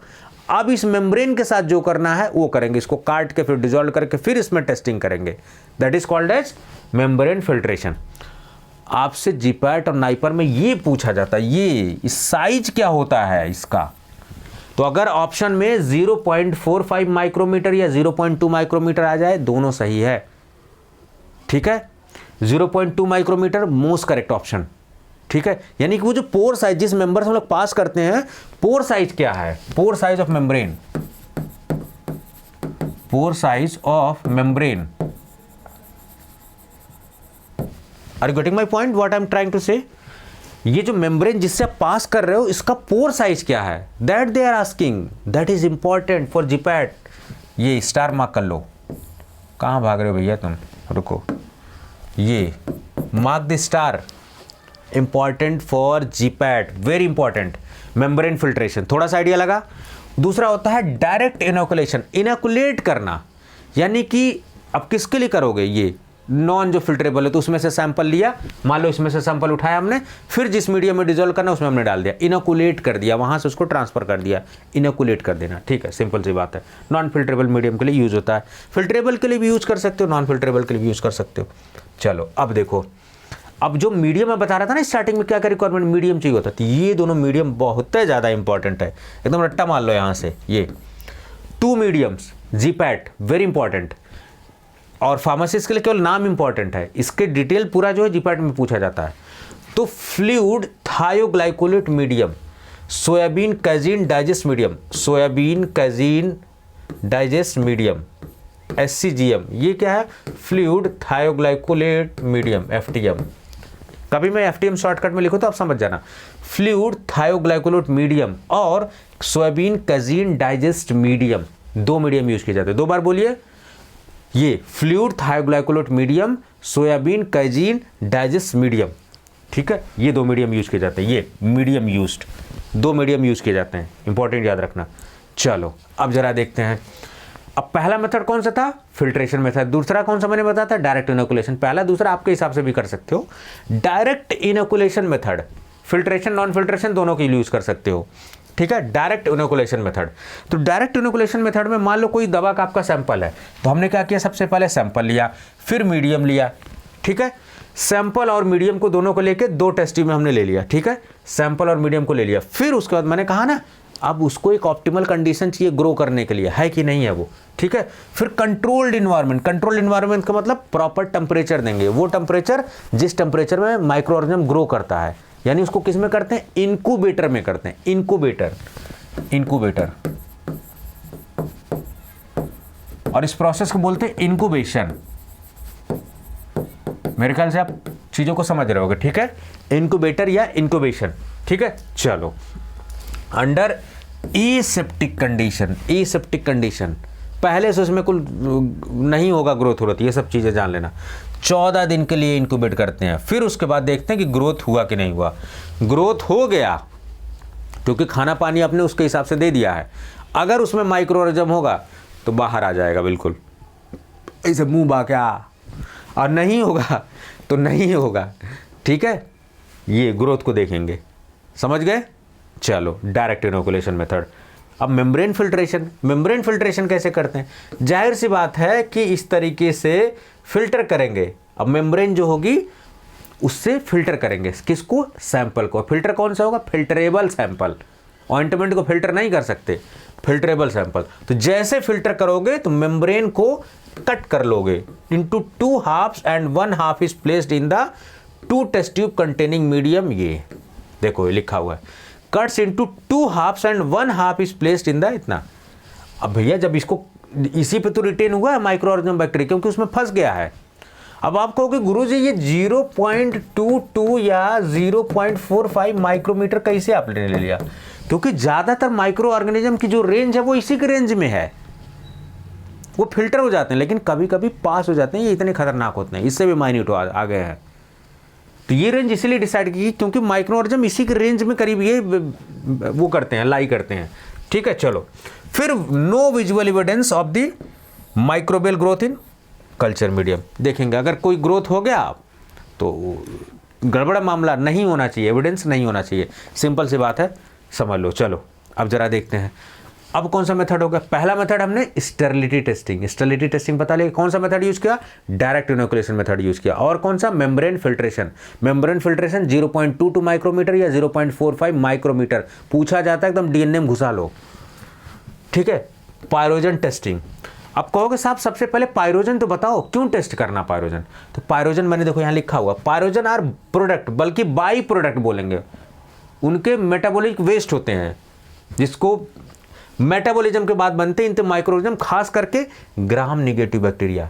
अब इस मेम्ब्रेन के साथ जो करना है वो करेंगे, इसको काट के फिर डिसॉल्व करके फिर इसमें टेस्टिंग करेंगे, that is called as membrane filtration. आपसे जीपैट और नाइपर में ये पूछा जाता है, ये साइज क्या होता है इसका। तो अगर ऑप्शन में 0.45 माइक्रोमीटर या 0.2 माइक्रोमीटर आ जाए, दोनों सही है, ठीक है। 0.2 माइक्रोमीटर मोस्ट करेक्ट ऑप्शन, ठीक है। यानी कि वो जो पोर साइज, जिस मेंबर से हम लोग पास करते हैं, पोर साइज क्या है, pore size of membrane, pore size of membrane. Are you getting my point, what I am trying to say. ये जो मेम्ब्रेन जिससे आप पास कर रहे हो, इसका पोर साइज क्या है, that they are asking, that is important for GPAT. ये स्टार मार्क कर लो, कहाँ भाग रहे हो भैया तुम, रुको, ये mark the star, important for GPAT, very important. Membrane filtration, थोड़ा सा आइडिया लगा। दूसरा होता है डायरेक्ट इनोकुलेशन, इनोकुलेट करना, यानी कि अब किसके लिए करोगे, ये नॉन जो फिल्ट्रेबल है, तो उसमें से सैंपल लिया, मान लो इसमें से सैंपल उठाया हमने, फिर जिस मीडियम में डिजोल्व करना उसमें हमने डाल दिया, इनोकुलेट कर दिया, वहां से उसको ट्रांसफर कर दिया, इनोकुलेट कर देना, ठीक है, सिंपल सी बात है। नॉन फिल्ट्रेबल मीडियम के लिए यूज होता है, फिल्ट्रेबल के लिए भी यूज कर सकते हो, नॉन फिल्ट्रेबल के लिए भी यूज कर सकते हो। चलो अब देखो, अब जो मीडियम मैं बता रहा था ना स्टार्टिंग में, क्या क्या रिक्वायरमेंट मीडियम चाहिए होता है, ये दोनों मीडियम बहुत ज़्यादा इंपॉर्टेंट है, एकदम रट्टा मान लो यहाँ से, ये 2 मीडियम्स, जीपैट वेरी इंपॉर्टेंट, और फार्मासिस्ट के लिए केवल नाम इंपॉर्टेंट है, इसके डिटेल पूरा जो है जीपैट में पूछा जाता है। तो fluid thioglycollate medium, soybean casein digest medium, soybean casein digest medium, SCGM, ये क्या है, फ्लूइड थायोग्लाइकोलेट मीडियम, FTM। कभी मैं FTM शॉर्टकट में लिखूँ तो आप समझ जाना, फ्लूइड थायोग्लाइकोलेट मीडियम और soybean casein digest medium, 2 medium use किए जाते हैं। 2 बार बोलिए, ये fluid thioglycollate medium, soybean casein digest medium, ठीक है, ये 2 मीडियम यूज किए जाते हैं, ये मीडियम यूज्ड, 2 मीडियम यूज किए जाते हैं, इंपॉर्टेंट याद रखना। चलो अब जरा देखते हैं, अब पहला मेथड कौन सा था, फिल्ट्रेशन मेथड, दूसरा कौन सा मैंने बताया था, डायरेक्ट इनोकुलेशन। पहला दूसरा आपके हिसाब से भी कर सकते हो। Direct inoculation method, filtration non filtration दोनों के लिए यूज कर सकते हो, ठीक है। डायरेक्ट इनोकुलेशन मेथड, तो डायरेक्ट इनोकुलेशन मेथड में मान लो कोई दवा का आपका सैंपल है, तो हमने क्या किया, सबसे पहले सैंपल लिया, फिर मीडियम लिया, ठीक है। सैंपल और मीडियम को दोनों को लेके 2 टेस्ट ट्यूब में हमने ले लिया, ठीक है, सैंपल और मीडियम को ले लिया। फिर उसके बाद मैंने कहा ना, अब उसको एक ऑप्टिमल कंडीशन चाहिए ग्रो करने के लिए, है कि नहीं है वो, ठीक है। फिर कंट्रोल्ड इन्वायरमेंट, कंट्रोल्ड इन्वायरमेंट का मतलब प्रॉपर टेम्परेचर देंगे, वो टेम्परेचर जिस टेम्परेचर में माइक्रो ऑर्गेनिज्म ग्रो करता है, यानी उसको किस में करते हैं, इनक्यूबेटर में करते हैं, इनक्यूबेटर, और इस प्रोसेस को बोलते हैं इनक्यूबेशन। मेरे ख्याल से आप चीजों को समझ रहे होगे, ठीक है, इनक्यूबेटर या इनक्यूबेशन, ठीक है। चलो अंडर एसेप्टिक कंडीशन, पहले से उसमें कुल नहीं होगा ग्रोथ हो रही, ये सब चीजें जान लेना। 14 दिन के लिए इंक्यूबेट करते हैं, फिर उसके बाद देखते हैं कि ग्रोथ हुआ कि नहीं हुआ। ग्रोथ हो गया, क्योंकि खाना पानी आपने उसके हिसाब से दे दिया है, अगर उसमें माइक्रो ऑर्गेनिज्म होगा तो बाहर आ जाएगा बिल्कुल ऐसे मुंह बा क्या, और नहीं होगा तो नहीं होगा, ठीक है। ये ग्रोथ को देखेंगे, समझ गए। चलो डायरेक्ट इनोकुलेशन मेथड। अब मेम्ब्रेन फिल्ट्रेशन कैसे करते हैं, जाहिर सी बात है कि इस तरीके से फिल्टर करेंगे। अब मेम्ब्रेन जो होगी उससे फिल्टर करेंगे, किसको, सैंपल को। फिल्टर कौन सा होगा, फिल्टरेबल सैंपल, ऑइंटमेंट को फिल्टर नहीं कर सकते, फिल्टरेबल सैंपल। तो जैसे फिल्टर करोगे तो मेम्ब्रेन को कट कर लोगे into 2 halves and 1 half is placed in the 2 test tube containing medium. ये देखो लिखा हुआ है, cuts into 2 halves and 1 half is placed in the इतना। अब भैया जब इसको इसी पे तो रिटेन हुआ है माइक्रो ऑर्गेनिज्म बैक्टीरिया, क्योंकि उसमें फंस गया है। अब आप कहोगे गुरुजी ये 0.22 या 0.45 माइक्रोमीटर कैसे आपने ले लिया, क्योंकि ज्यादातर माइक्रो ऑर्गेनिज्म की जो रेंज है वो इसी के रेंज में है, वो फिल्टर हो जाते हैं, लेकिन कभी कभी पास हो जाते हैं, ये इतने खतरनाक होते हैं, इससे भी माइन्यूट आ गए हैं। तो ये रेंज इसलिए डिसाइड की क्योंकि माइक्रो ऑर्गेनिज्म इसी के रेंज में करीब ये वो करते हैं, लाई करते हैं, ठीक है। चलो फिर no visual evidence of the microbial growth in culture medium देखेंगे। अगर कोई ग्रोथ हो गया तो गड़बड़ा मामला, नहीं होना चाहिए, एविडेंस नहीं होना चाहिए, सिंपल सी बात है, समझ लो। चलो अब जरा देखते हैं, अब कौन सा मेथड होगा? पहला मेथड हमने स्टेरिलिटी टेस्टिंग, स्टेरिलिटी टेस्टिंग पता लगे कौन सा मेथड यूज किया? डायरेक्ट इनोकुलेशन मेथड यूज किया। और कौन सा? Membrane filtration. Membrane filtration 0.22 micrometer या 0.45 माइक्रोमीटर पूछा जाता है, एकदम डीएनए में घुसा लो, ठीक है। पायरोजन टेस्टिंग, अब कहोगे साहब सबसे पहले पायरोजन तो बताओ, क्यों टेस्ट करना पायरोजन? तो पायरोजन मैंने देखो यहां लिखा हुआ, पायरोजन आर प्रोडक्ट, बल्कि बाई प्रोडक्ट बोलेंगे, उनके मेटाबॉलिक वेस्ट होते हैं जिसको मेटाबॉलिज्म के बाद बनते हैं माइक्रोऑर्गेनिज्म, खास करके ग्राम निगेटिव बैक्टीरिया।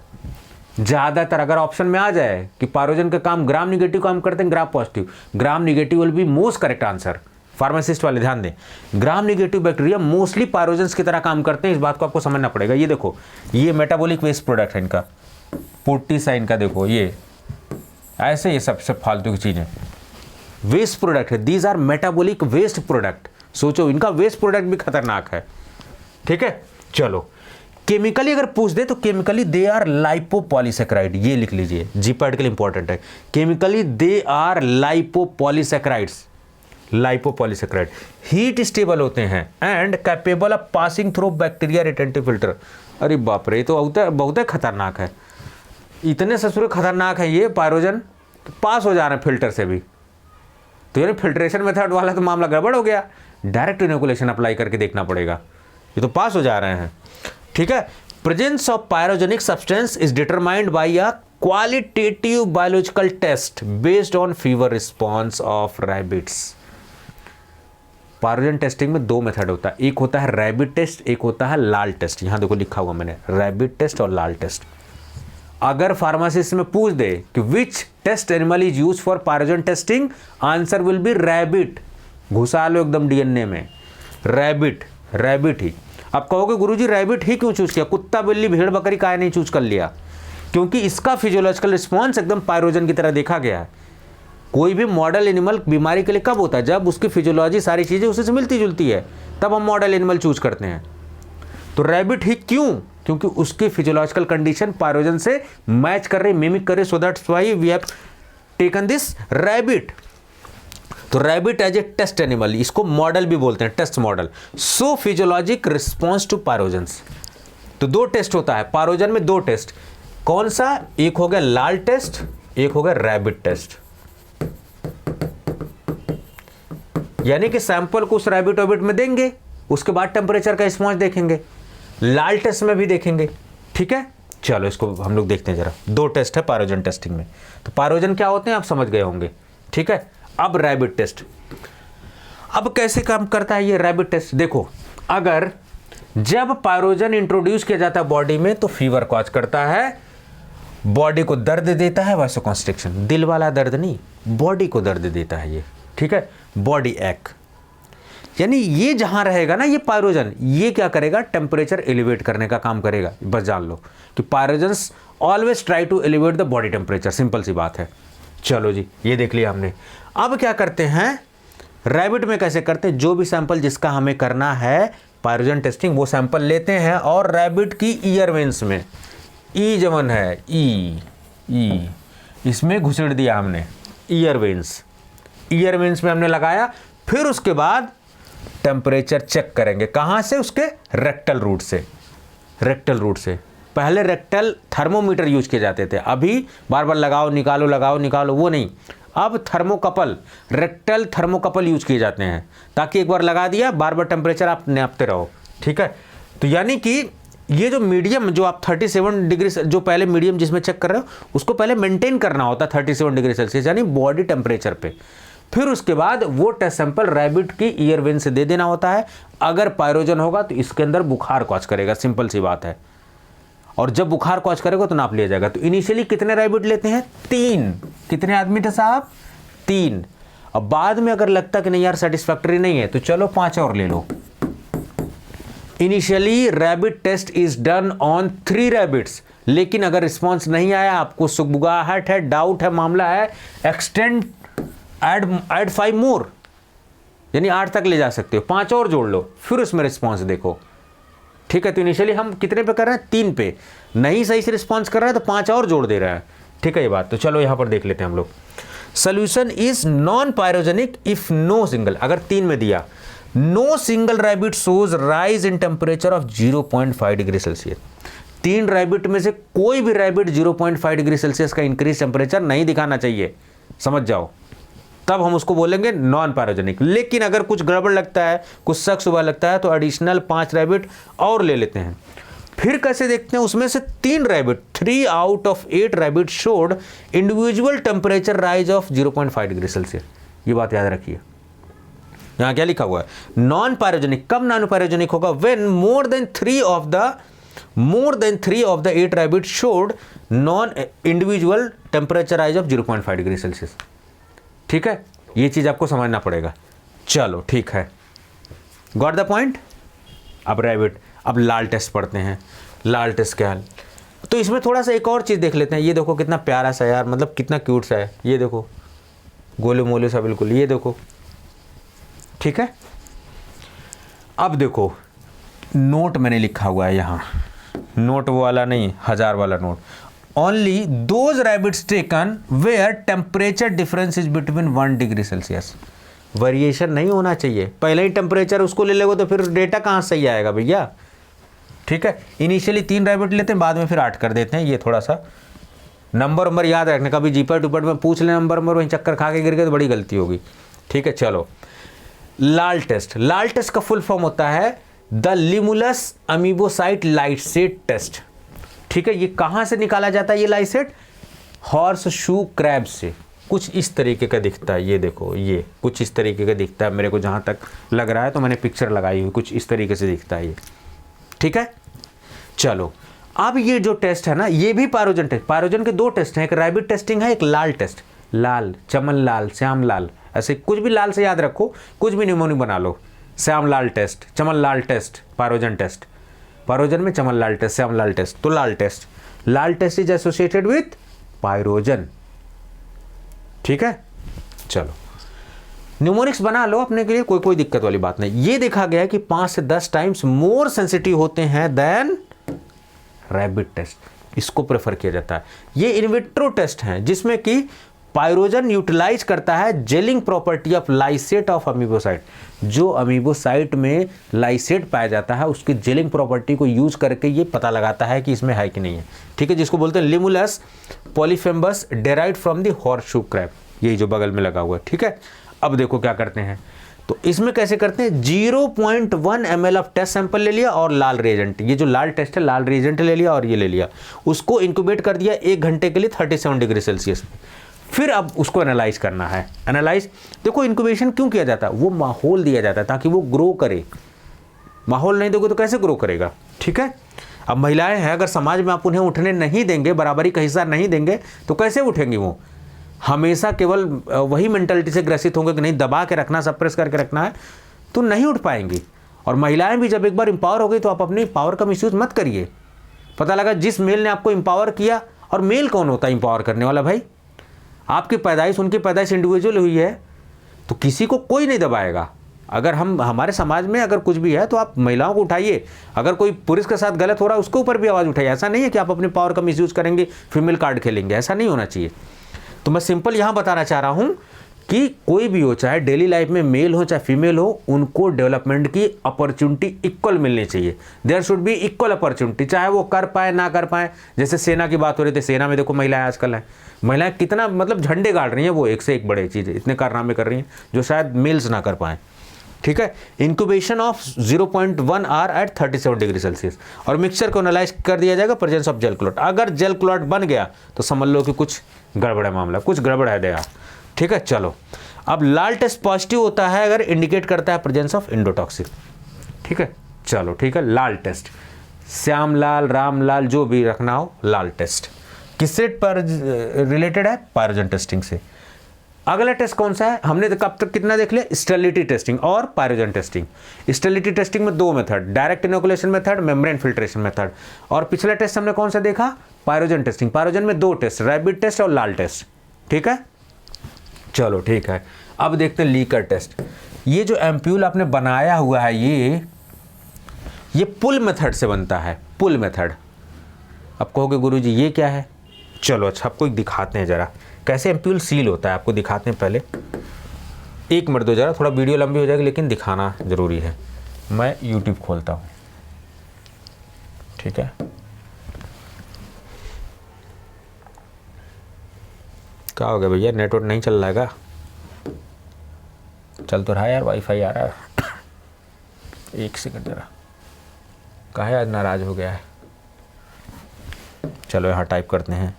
ज्यादातर अगर ऑप्शन में आ जाए कि पायरोजन का काम ग्राम निगेटिव काम करते हैं gram positive, gram negative will be most correct answer. Pharmacist वाले ध्यान दें, ग्राम निगेटिव बैक्टीरिया मोस्टली पायरोजन्स की तरह काम करते हैं, इस बात को आपको समझना पड़ेगा। ये देखो, ये मेटाबॉलिक वेस्ट प्रोडक्ट है इनका, पोटी साइन का देखो, ये ऐसे ये सबसे फालतू की चीजें वेस्ट प्रोडक्ट है, these are metabolic waste product. सोचो इनका वेस्ट प्रोडक्ट भी खतरनाक है, ठीक है। चलो केमिकली अगर पूछ दे तो केमिकली दे आर लाइपोपॉलीसेकेराइड, ये लिख लीजिए, जीपैड के लिए इंपॉर्टेंट है। Chemically they are lipopolysaccharides, lipopolysaccharide heat stable होते हैं and capable of passing through bacteria retentive filter. अरे बाप रे, ये तो बहुत खतरनाक है, इतने ससुर खतरनाक है ये पायरोजन, तो पास हो जा रहे हैं फिल्टर से भी। तो यानी फिल्ट्रेशन मेथड वाला तो मामला गड़बड़ हो गया, डायरेक्ट इनोकुलेशन अप्लाई करके देखना पड़ेगा, ये तो पास हो जा रहे हैं, ठीक है। Presence of pyrogenic substance is determined by a qualitative biological test based on fever response of rabbits. Pyrogen testing में दो मेथड होता है, एक होता है रैबिट टेस्ट, एक होता है लाल टेस्ट। यहां देखो लिखा हुआ मैंने, रैबिट टेस्ट और लाल टेस्ट। अगर फार्मासिस्ट में पूछ दे कि which test animal is use for pyrogen testing, answer will be rabbit. घुसा लो एकदम डीएनए में, रैबिट, रैबिट ही। अब कहोगे गुरुजी रैबिट ही क्यों चूज किया, कुत्ता बिल्ली भेड़ बकरी काहे नहीं चूज कर लिया? क्योंकि इसका फिजियोलॉजिकल रिस्पॉन्स एकदम पायरोजन की तरह देखा गया है। कोई भी मॉडल एनिमल बीमारी के लिए कब होता है? जब उसकी फिजियोलॉजी सारी चीजें उसी से मिलती जुलती है, तब हम मॉडल एनिमल चूज करते हैं। तो रैबिट ही क्यों? क्योंकि उसकी फिजियोलॉजिकल कंडीशन पायरोजन से मैच कर रही, मिमिक कर रही, so that's why we have taken this rabbit. तो rabbit as a test animal, इसको मॉडल भी बोलते हैं, test model. So physiologic response to pyrogens. तो दो टेस्ट होता है पायरोजन में, दो टेस्ट। कौन सा? एक हो गया लाल टेस्ट, एक हो गया रैबिट टेस्ट। यानी कि सैंपल को उस रैबिट ऑबिट में देंगे, उसके बाद टेम्परेचर का रिस्पॉन्स देखेंगे, लाल टेस्ट में भी देखेंगे, ठीक है। चलो इसको हम लोग देखते हैं जरा, दो टेस्ट है पायरोजन टेस्टिंग में। तो पायरोजन क्या होते हैं आप समझ गए होंगे, ठीक है। अब रैबिट टेस्ट, अब कैसे काम करता है ये रैबिट टेस्ट? देखो, अगर जब पायरोजन इंट्रोड्यूस किया जाता है बॉडी में तो फीवर कॉज करता है, बॉडी को दर्द देता है, वासोकॉन्स्ट्रिक्शन, दिल वाला दर्द नहीं, बॉडी को दर्द देता है ये, ठीक है, बॉडी एक। यानी ये जहां रहेगा ना ये पायरोजन, ये क्या करेगा? टेम्परेचर एलिवेट करने का काम करेगा। बस जान लो कि pyrogens always try to elevate the body temperature, simple सी बात है। चलो जी, ये देख लिया हमने। अब क्या करते हैं रैबिट में, कैसे करते हैं? जो भी सैंपल जिसका हमें करना है पायरोजन टेस्टिंग, वो सैंपल लेते हैं और रैबिट की ईयर वेंस में, ई जमन है ई, इसमें घुसेड़ दिया हमने ईयर वेंस। ईयर वेंस में हमने लगाया, फिर उसके बाद टेम्परेचर चेक करेंगे। कहां से? उसके रेक्टल रूट से, रेक्टल रूट से। पहले रेक्टल थर्मोमीटर यूज किए जाते थे, अभी बार बार लगाओ निकालो लगाओ निकालो वो नहीं, अब थर्मोकपल, रेक्टल थर्मोकपल यूज किए जाते हैं, ताकि एक बार लगा दिया बार बार टेम्परेचर आप नापते रहो, ठीक है। तो यानी कि ये जो मीडियम, जो आप 37 डिग्री, जो पहले मीडियम जिसमें चेक कर रहे हो उसको पहले मेंटेन करना होता है 37 डिग्री सेल्सियस, यानी बॉडी टेम्परेचर पे। फिर उसके बाद वो टेस्ट सैंपल रैबिट की ईयर वेन से दे देना होता है। अगर पायरोजन होगा तो इसके अंदर बुखार कॉज करेगा, सिंपल सी बात है, और जब बुखार कॉज करेगा तो नाप लिया जाएगा। तो इनिशियली कितने रैबिट लेते हैं? 3। कितने आदमी थे साहब? 3। अब बाद में अगर लगता कि नहीं यार सेटिस्फैक्टरी नहीं है तो चलो 5 और ले लो। Initially rabbit test is done on 3 rabbits, लेकिन अगर रिस्पॉन्स नहीं आया, आपको सुगबुगाहट है, डाउट है, मामला है, एक्सटेंड ऐड 5 मोर, यानी 8 तक ले जा सकते हो, 5 और जोड़ लो, फिर उसमें रिस्पॉन्स देखो, ठीक है। तो इनिशियली हम कितने पे कर रहे हैं? 3 पे। नहीं सही से रिस्पॉन्स कर रहा है तो 5 और जोड़ दे रहा है, ठीक है ये बात। तो चलो यहां पर देख लेते हैं हम लोग। Solution is non pyrogenic if no single, अगर 3 में दिया no single rabbit shows rise in temperature of 0.5 degree Celsius. 3 rabbit में से कोई भी रैबिट 0.5 डिग्री सेल्सियस का इंक्रीज टेम्परेचर नहीं दिखाना चाहिए, समझ जाओ, तब हम उसको बोलेंगे नॉन पायरोजेनिक। लेकिन अगर कुछ गड़बड़ लगता है, कुछ शक शुबा लगता है, तो एडिशनल 5 रैबिट और ले लेते हैं। फिर कैसे देखते हैं, उसमें से 3 rabbit, 3 out of 8 rabbit showed individual temperature rise of 0.5 degree Celsius. ये बात याद रखिए। यहां क्या लिखा हुआ है, नॉन पायरोजेनिक। कब नॉन पायरोजेनिक होगा, when more than 3 of the 8 rabbit showed non individual temperature rise of 0.5 degree Celsius. ठीक है, ये चीज आपको समझना पड़ेगा। चलो ठीक है, गॉट द पॉइंट। अब रैबिट, अब लाल टेस्ट पढ़ते हैं। लाल टेस्ट क्या है, तो इसमें थोड़ा सा एक और चीज देख लेते हैं। ये देखो कितना प्यारा सा यार, मतलब कितना क्यूट सा है, ये देखो गोले मोले सा बिल्कुल, ये देखो। ठीक है, अब देखो नोट मैंने लिखा हुआ है यहाँ, नोट वो वाला नहीं, 1000 वाला note. Only those rabbits taken where temperature difference is between 1 degree Celsius. Variation नहीं होना चाहिए, पहले ही टेम्परेचर उसको ले लेगो तो फिर डेटा कहाँ सही आएगा भैया। ठीक है, इनिशियली 3 रैबिट लेते हैं, बाद में फिर 8 कर देते हैं। ये थोड़ा सा नंबर याद रखने, कभी जीपट उपट में पूछ ले नंबर वहीं चक्कर खा के गिर गए तो बड़ी गलती होगी। ठीक है, चलो लाल टेस्ट। लाल टेस्ट का फुल फॉर्म होता है the limulus amebocyte lysate test. ठीक है, ये कहाँ से निकाला जाता है ये लाइसेट, हॉर्स शू क्रैब से। कुछ इस तरीके का दिखता है, ये देखो, ये कुछ इस तरीके का दिखता है मेरे को जहाँ तक लग रहा है, तो मैंने पिक्चर लगाई हुई, कुछ इस तरीके से दिखता है ये। ठीक है, चलो अब ये जो टेस्ट है ना, ये भी पायरोजन टेस्ट। पायरोजन के 2 टेस्ट हैं, एक रैबिट टेस्टिंग है, एक लाल टेस्ट। लाल, चमन लाल, श्याम लाल, ऐसे कुछ भी लाल से याद रखो, कुछ भी निमोनिक बना लो। Shyam Lal test, Chaman Lal test, pyrogen test. Pyrogen में चमन लाल टेस्ट, श्याम लाल टेस्ट। तो LAL test, LAL test is associated with pyrogen. ठीक है, चलो न्यूमोनिक्स बना लो अपने के लिए, कोई दिक्कत वाली बात नहीं। ये देखा गया है कि 5 से 10 टाइम्स मोर सेंसिटिव होते हैं देन रैबिट टेस्ट, इसको प्रेफर किया जाता है। ये इनविट्रो टेस्ट हैं जिसमें कि पायरोजन यूटिलाइज करता है gelling property of lysate of amoebocyte. जो अमीबोसाइट में लाइसेट पाया जाता है उसकी जेलिंग प्रॉपर्टी को यूज करके ये पता लगाता है कि इसमें है कि नहीं है। ठीक है, जिसको बोलते हैं Limulus polyphemus derived from the horseshoe crab, यही जो बगल में लगा हुआ है। ठीक है, अब देखो क्या करते हैं, तो इसमें कैसे करते हैं, 0.1 ml ऑफ टेस्ट सैंपल ले लिया और लाल रिएजेंट, ये जो लाल टेस्ट है लाल रिएजेंट ले लिया और ये ले लिया, उसको इंक्यूबेट कर दिया 1 घंटे के लिए 37 डिग्री सेल्सियस में। फिर अब उसको एनालाइज करना है। एनालाइज, देखो इंक्यूबेशन क्यों किया जाता है, वो माहौल दिया जाता है ताकि वो ग्रो करे। माहौल नहीं दोगे तो कैसे ग्रो करेगा। ठीक है, अब महिलाएं हैं, अगर समाज में आप उन्हें उठने नहीं देंगे, बराबरी का हिस्सा नहीं देंगे, तो कैसे उठेंगी वो। हमेशा केवल वही मेंटालिटी से ग्रसित होंगे कि नहीं दबा के रखना, सप्रेस करके रखना है, तो नहीं उठ पाएंगी। और महिलाएं भी जब एक बार इंपावर हो गई तो आप अपनी पावर का मिसयूज मत करिए। पता लगा जिस मेल ने आपको इंपावर किया, और मेल कौन होता है इंपावर करने वाला भाई, आपकी पैदाइश, उनकी पैदाइश इंडिविजुअल हुई है, तो किसी को कोई नहीं दबाएगा। अगर हमारे समाज में अगर कुछ भी है तो आप महिलाओं को उठाइए, अगर कोई पुरुष के साथ गलत हो रहा है उसके ऊपर भी आवाज़ उठाइए। ऐसा नहीं है कि आप अपनी पावर का मिसयूज करेंगे, फीमेल कार्ड खेलेंगे, ऐसा नहीं होना चाहिए। तो मैं सिंपल यहाँ बताना चाह रहा हूँ कि कोई भी हो, चाहे डेली लाइफ में मेल हो चाहे फीमेल हो, उनको डेवलपमेंट की अपॉर्चुनिटी इक्वल मिलनी चाहिए। There should be equal opportunity, चाहे वो कर पाए ना कर पाए। जैसे सेना की बात हो रही थी, सेना में देखो महिलाएं आजकल हैं, महिलाएं कितना मतलब झंडे गाड़ रही हैं, वो एक से एक बड़े चीज़, इतने कारनामे कर रही हैं जो शायद मेल्स ना कर पाएँ। ठीक है, incubation of 0.1 hour at 37 degree Celsius, और मिक्सचर को एनालाइज कर दिया जाएगा प्रेजेंस ऑफ जेल क्लॉट। अगर जेल क्लॉट बन गया तो समझ लो कि कुछ गड़बड़ है, मामला कुछ गड़बड़ है देगा। ठीक है, चलो अब लाल टेस्ट पॉजिटिव होता है अगर इंडिकेट करता है प्रेजेंस ऑफ एंडोटॉक्सिन। ठीक है, चलो ठीक है, लाल टेस्ट, श्याम लाल, राम लाल, जो भी रखना हो, लाल टेस्ट किससे पर रिलेटेड है, पायरोजन टेस्टिंग से। अगला टेस्ट कौन सा है, हमने कब तक कितना देख लिया, स्टेरिलिटी टेस्टिंग और पायरोजन टेस्टिंग। स्टेरिलिटी टेस्टिंग में 2 method, direct inoculation method, membrane filtration method. और पिछला टेस्ट हमने कौन सा देखा, पायरोजन टेस्टिंग। पायरोजन में 2 टेस्ट, रैबिट टेस्ट और लाल टेस्ट। ठीक है, चलो ठीक है, अब देखते हैं लीकर टेस्ट। ये जो एम्प्यूल आपने बनाया हुआ है ये पुल मेथड से बनता है, पुल मेथड। अब कहोगे गुरुजी ये क्या है, चलो अच्छा आपको दिखाते हैं जरा कैसे एम्प्यूल सील होता है, आपको दिखाते हैं। पहले 1 मिनट दो जरा, थोड़ा वीडियो लंबी हो जाएगी लेकिन दिखाना ज़रूरी है। मैं यूट्यूब खोलता हूँ, ठीक है। क्या हो गया भैया, नेटवर्क नहीं चल रहा है क्या? चल तो रहा है यार, वाईफाई आ रहा है। 1 सेकंड जरा, काहे आज नाराज़ हो गया है? चलो यहाँ टाइप करते हैं,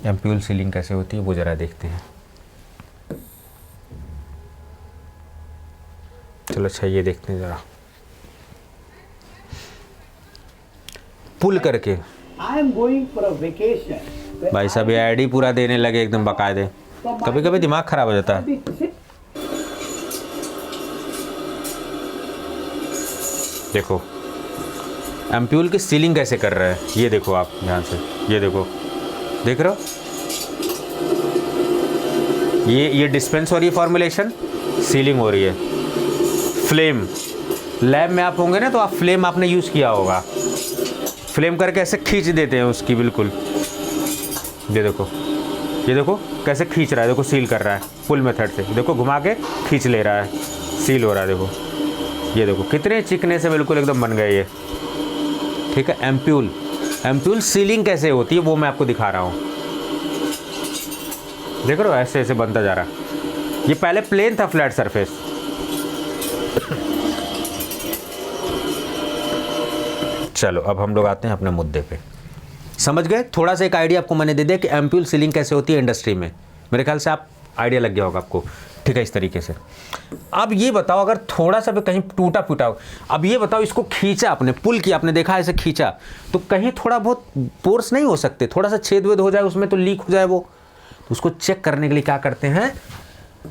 एम्प्यूल सीलिंग कैसे होती है वो ज़रा देखते हैं। चलो अच्छा ये देखते हैं ज़रा, पुल करके। भाई साहब ये आईडी पूरा देने लगे एकदम बकायदे, कभी कभी दिमाग खराब हो जाता है। देखो एम्प्यूल की सीलिंग कैसे कर रहा है, ये देखो आप ध्यान से, ये देखो, देख रहे हो? ये डिस्पेंस हो रही है फॉर्मुलेशन, सीलिंग हो रही है। फ्लेम, लैब में आप होंगे ना तो आप फ्लेम आपने यूज़ किया होगा, फ्लेम करके ऐसे खींच देते हैं उसकी, बिल्कुल। ये देखो, ये देखो कैसे खींच रहा है, देखो सील कर रहा है पुल मेथड से, देखो घुमा के खींच ले रहा है, सील हो रहा है। देखो ये देखो कितने चिकने से बिल्कुल एकदम बन गए ये, ठीक है। एम्प्यूल सीलिंग कैसे होती है वो मैं आपको दिखा रहा हूँ। देख रहे हो ऐसे ऐसे बनता जा रहा है। ये पहले प्लेन था, फ्लैट सरफेस। चलो अब हम लोग आते हैं अपने मुद्दे पे। समझ गए? थोड़ा सा एक आइडिया आपको मैंने दे दिया कि एम्प्यूल सीलिंग कैसे होती है इंडस्ट्री में। मेरे ख्याल से आप आइडिया लग गया होगा आपको, ठीक है, इस तरीके से। अब ये बताओ अगर थोड़ा सा भी कहीं टूटा फूटा हो, अब ये बताओ इसको खींचा आपने, पुल किया आपने, देखा ऐसे खींचा तो कहीं थोड़ा बहुत पोर्स नहीं हो सकते, थोड़ा सा छेद वेद हो जाए उसमें तो लीक हो जाए वो, तो उसको चेक करने के लिए क्या करते हैं,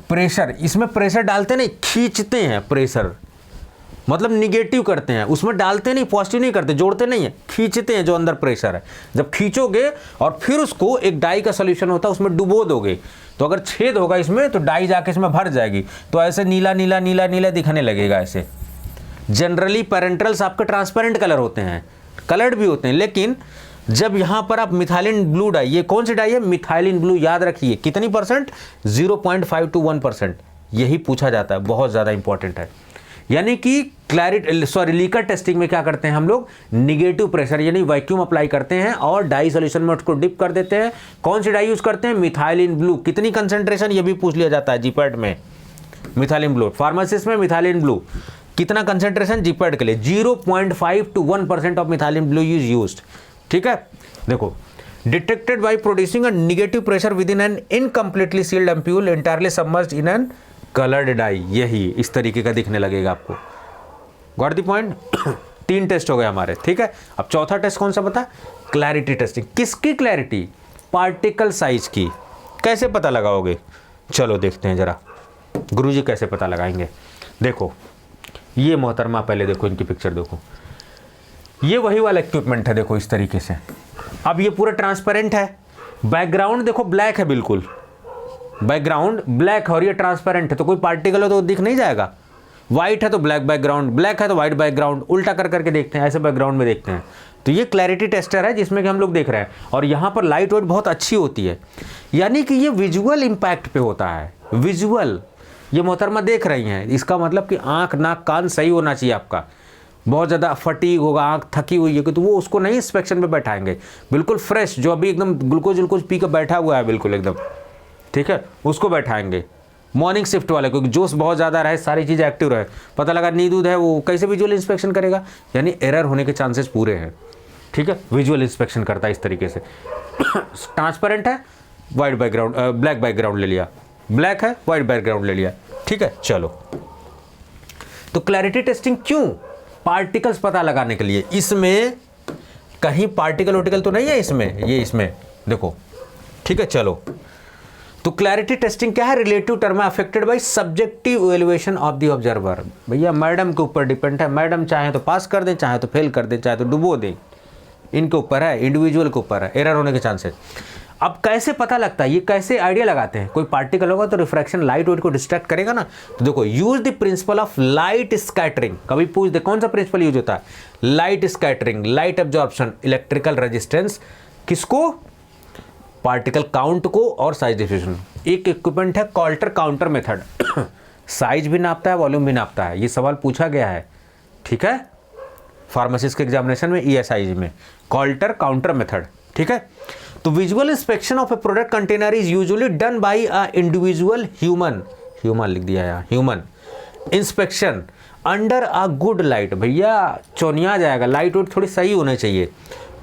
प्रेशर, इसमें प्रेशर डालते नहीं, खींचते हैं। प्रेशर मतलब निगेटिव करते हैं, उसमें डालते नहीं, पॉजिटिव नहीं करते, जोड़ते नहीं है, खींचते हैं जो अंदर प्रेशर है। जब खींचोगे और फिर उसको एक डाई का सोल्यूशन होता है उसमें डुबो दोगे, तो अगर छेद होगा इसमें तो डाई जाके इसमें भर जाएगी, तो ऐसे नीला नीला नीला नीला दिखने लगेगा ऐसे। जनरली पेरेंटल्स आपके ट्रांसपेरेंट कलर होते हैं, कलर्ड भी होते हैं, लेकिन जब यहाँ पर आप मिथाइलिन ब्लू डाई, ये कौन सी डाई है, मिथाइलिन ब्लू, याद रखिए कितनी परसेंट, 0.5 to 1%, यही पूछा जाता है, बहुत ज़्यादा इंपॉर्टेंट है। यानी कि लीकर टेस्टिंग में क्या करते हैं हम लोग, निगेटिव प्रेशर यानी वैक्यूम अप्लाई करते हैं और डाई सॉल्यूशन में उसको डिप कर देते हैं। कौन सी डाई यूज करते हैं, मिथाइलिन ब्लू। कितनी कंसेंट्रेशन, ये भी पूछ लिया जाता है जीपैट में। मिथाइलिन ब्लू, फार्मासिस्ट में मिथाइलिन ब्लू कितना कंसेंट्रेशन जीपैट के लिए, 0.5 to 1% of methylene blue is used, ठीक है। देखो, detected by producing a negative pressure with in an incompletely sealed ampoule entirely submerged in an coloured dye, यही इस तरीके का दिखने लगेगा आपको। Got the point? 3 टेस्ट हो गए हमारे, ठीक है। अब चौथा टेस्ट कौन सा पता, क्लैरिटी टेस्टिंग। किसकी क्लैरिटी, पार्टिकल साइज की। कैसे पता लगाओगे, चलो देखते हैं जरा, गुरुजी कैसे पता लगाएंगे। देखो ये मोहतरमा, पहले देखो इनकी पिक्चर देखो, ये वही वाला इक्विपमेंट है, देखो इस तरीके से। अब ये पूरा ट्रांसपेरेंट है, बैकग्राउंड देखो ब्लैक है, बिल्कुल बैकग्राउंड ब्लैक है और ये ट्रांसपेरेंट है, तो कोई पार्टिकल हो तो दिख नहीं जाएगा। व्हाइट है तो ब्लैक बैकग्राउंड, ब्लैक है तो व्हाइट बैकग्राउंड, उल्टा कर करके देखते हैं, ऐसे बैकग्राउंड में देखते हैं। तो ये क्लैरिटी टेस्टर है जिसमें कि हम लोग देख रहे हैं, और यहाँ पर लाइट वेट बहुत अच्छी होती है, यानी कि ये विजुअल इम्पैक्ट पे होता है। विजुअल, ये मोहतरमा देख रही हैं, इसका मतलब कि आँख नाक कान सही होना चाहिए आपका। बहुत ज़्यादा फटीग होगा, आँख थकी हुई है तो वो उसको नहीं इंस्पेक्शन पे बैठाएंगे, बिल्कुल फ्रेश, जो अभी एकदम ग्लूकोज पी कर बैठा हुआ है बिल्कुल एकदम, ठीक है, उसको बैठाएंगे। मॉर्निंग शिफ्ट वाले, क्योंकि जोश बहुत ज़्यादा रहे, सारी चीज़ें एक्टिव रहे, पता लगा नींद है, वो कैसे विजुअल इंस्पेक्शन करेगा, यानी एरर होने के चांसेस पूरे हैं, ठीक है। विजुअल इंस्पेक्शन करता है इस तरीके से। ट्रांसपेरेंट है, वाइट बैकग्राउंड, ब्लैक बैकग्राउंड ले लिया, ब्लैक है वाइट बैकग्राउंड ले लिया, ठीक है। चलो, तो क्लैरिटी टेस्टिंग क्यों, पार्टिकल्स पता लगाने के लिए। इसमें कहीं पार्टिकल वर्टिकल तो नहीं है इसमें, ये इसमें देखो, ठीक है। चलो, तो क्लैरिटी टेस्टिंग क्या है, रिलेटिव टर्म है, affected by subjective evaluation of the observer. भैया मैडम के ऊपर डिपेंड है, मैडम चाहे तो पास कर दें, चाहे तो फेल कर दें, चाहे तो डुबो दें, इनके ऊपर है, इंडिविजुअल के ऊपर है, एरर होने के चांसेस। अब कैसे पता लगता है, ये कैसे आइडिया लगाते हैं, कोई पार्टिकल होगा तो रिफ्रैक्शन लाइट वेट को डिस्ट्रैक्ट करेगा ना, तो देखो, use the principle of light scattering. कभी पूछ दे कौन सा प्रिंसिपल यूज होता है, light scattering, light absorption, electrical resistance, किसको, पार्टिकल काउंट को और साइज डिस्ट्रीब्यूशन। एक इक्विपमेंट है कॉल्टर काउंटर मेथड, साइज भी नापता है, वॉल्यूम भी नापता है। ये सवाल पूछा गया है, ठीक है, फार्मासिस्ट के एग्जामिनेशन में ESIG में, कॉल्टर काउंटर मेथड, ठीक है। तो visual inspection of A product container is usually done by a individual human लिख दिया है, human inspection under a good light. भैया चौनिया जाएगा, लाइट वेट थोड़ी सही होना चाहिए।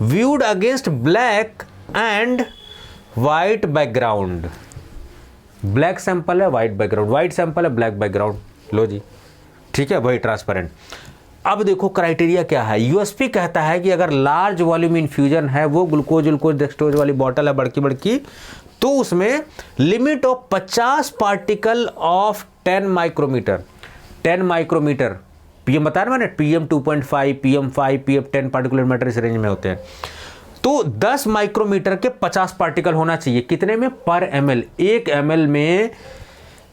Viewed against black and white background, black sample है, वाइट बैकग्राउंड, वाइट सैंपल है, ब्लैक बैकग्राउंड, लो जी, ठीक है, वही ट्रांसपेरेंट। अब देखो क्राइटेरिया क्या है, यूएसपी कहता है कि अगर लार्ज वॉल्यूम इन्फ्यूजन है, वो ग्लूकोज डेक्सट्रोज वाली बॉटल है बड़की बड़की, तो उसमें limit of 50 particle of 10 micrometer, 10 micrometer, PM बता रहे मैंने, PM 2.5, PM5, PM10 particulate matter इस रेंज में होते हैं। तो 10 माइक्रोमीटर के 50 पार्टिकल होना चाहिए, कितने में, पर ml, 1 ml में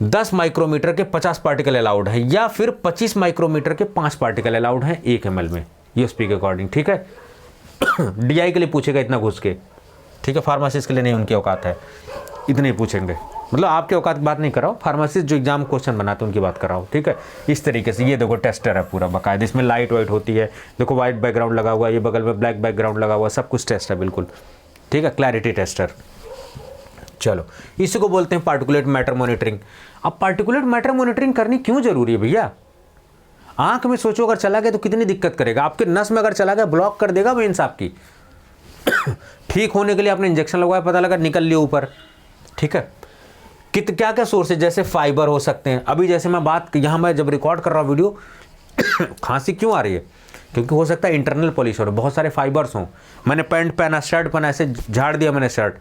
10 माइक्रोमीटर के 50 पार्टिकल अलाउड है, या फिर 25 माइक्रोमीटर के 5 पार्टिकल अलाउड हैं 1 ml में, यूएसपी के अकॉर्डिंग, ठीक है। DI के लिए पूछेगा इतना घुस के, ठीक है, फार्मासिस्ट के लिए नहीं, उनकी औकात है, इतने पूछेंगे, मतलब आपके औकात की बात नहीं कर रहा हूँ, फार्मासिस्ट जो एग्जाम क्वेश्चन बनाते हैं उनकी बात कर रहा हूँ, ठीक है। इस तरीके से ये देखो टेस्टर है पूरा बाकायदा, इसमें लाइट वाइट होती है, देखो वाइट बैकग्राउंड लगा हुआ है, ये बगल में ब्लैक बैकग्राउंड लगा हुआ है, सब कुछ टेस्ट है बिल्कुल, ठीक है, क्लैरिटी टेस्टर। चलो, इसी को बोलते हैं पार्टिकुलेट मैटर मॉनिटरिंग। अब पार्टिकुलेट मैटर मॉनिटरिंग करनी क्यों जरूरी है भैया? आंख में सोचो अगर चला गया तो कितनी दिक्कत करेगा, आपके नस में अगर चला गया ब्लॉक कर देगा वेन्स आपकी। ठीक होने के लिए आपने इंजेक्शन लगवाया, पता लगा निकल लिया ऊपर, ठीक है। क्या क्या सोर्सेज, जैसे फाइबर हो सकते हैं। अभी जैसे मैं बात यहाँ मैं जब रिकॉर्ड कर रहा हूँ वीडियो, खांसी क्यों आ रही है, क्योंकि हो सकता है इंटरनल पॉल्यूशन हो, बहुत सारे फाइबर्स हों, मैंने पैंट पहना, शर्ट पहना, ऐसे झाड़ दिया मैंने शर्ट,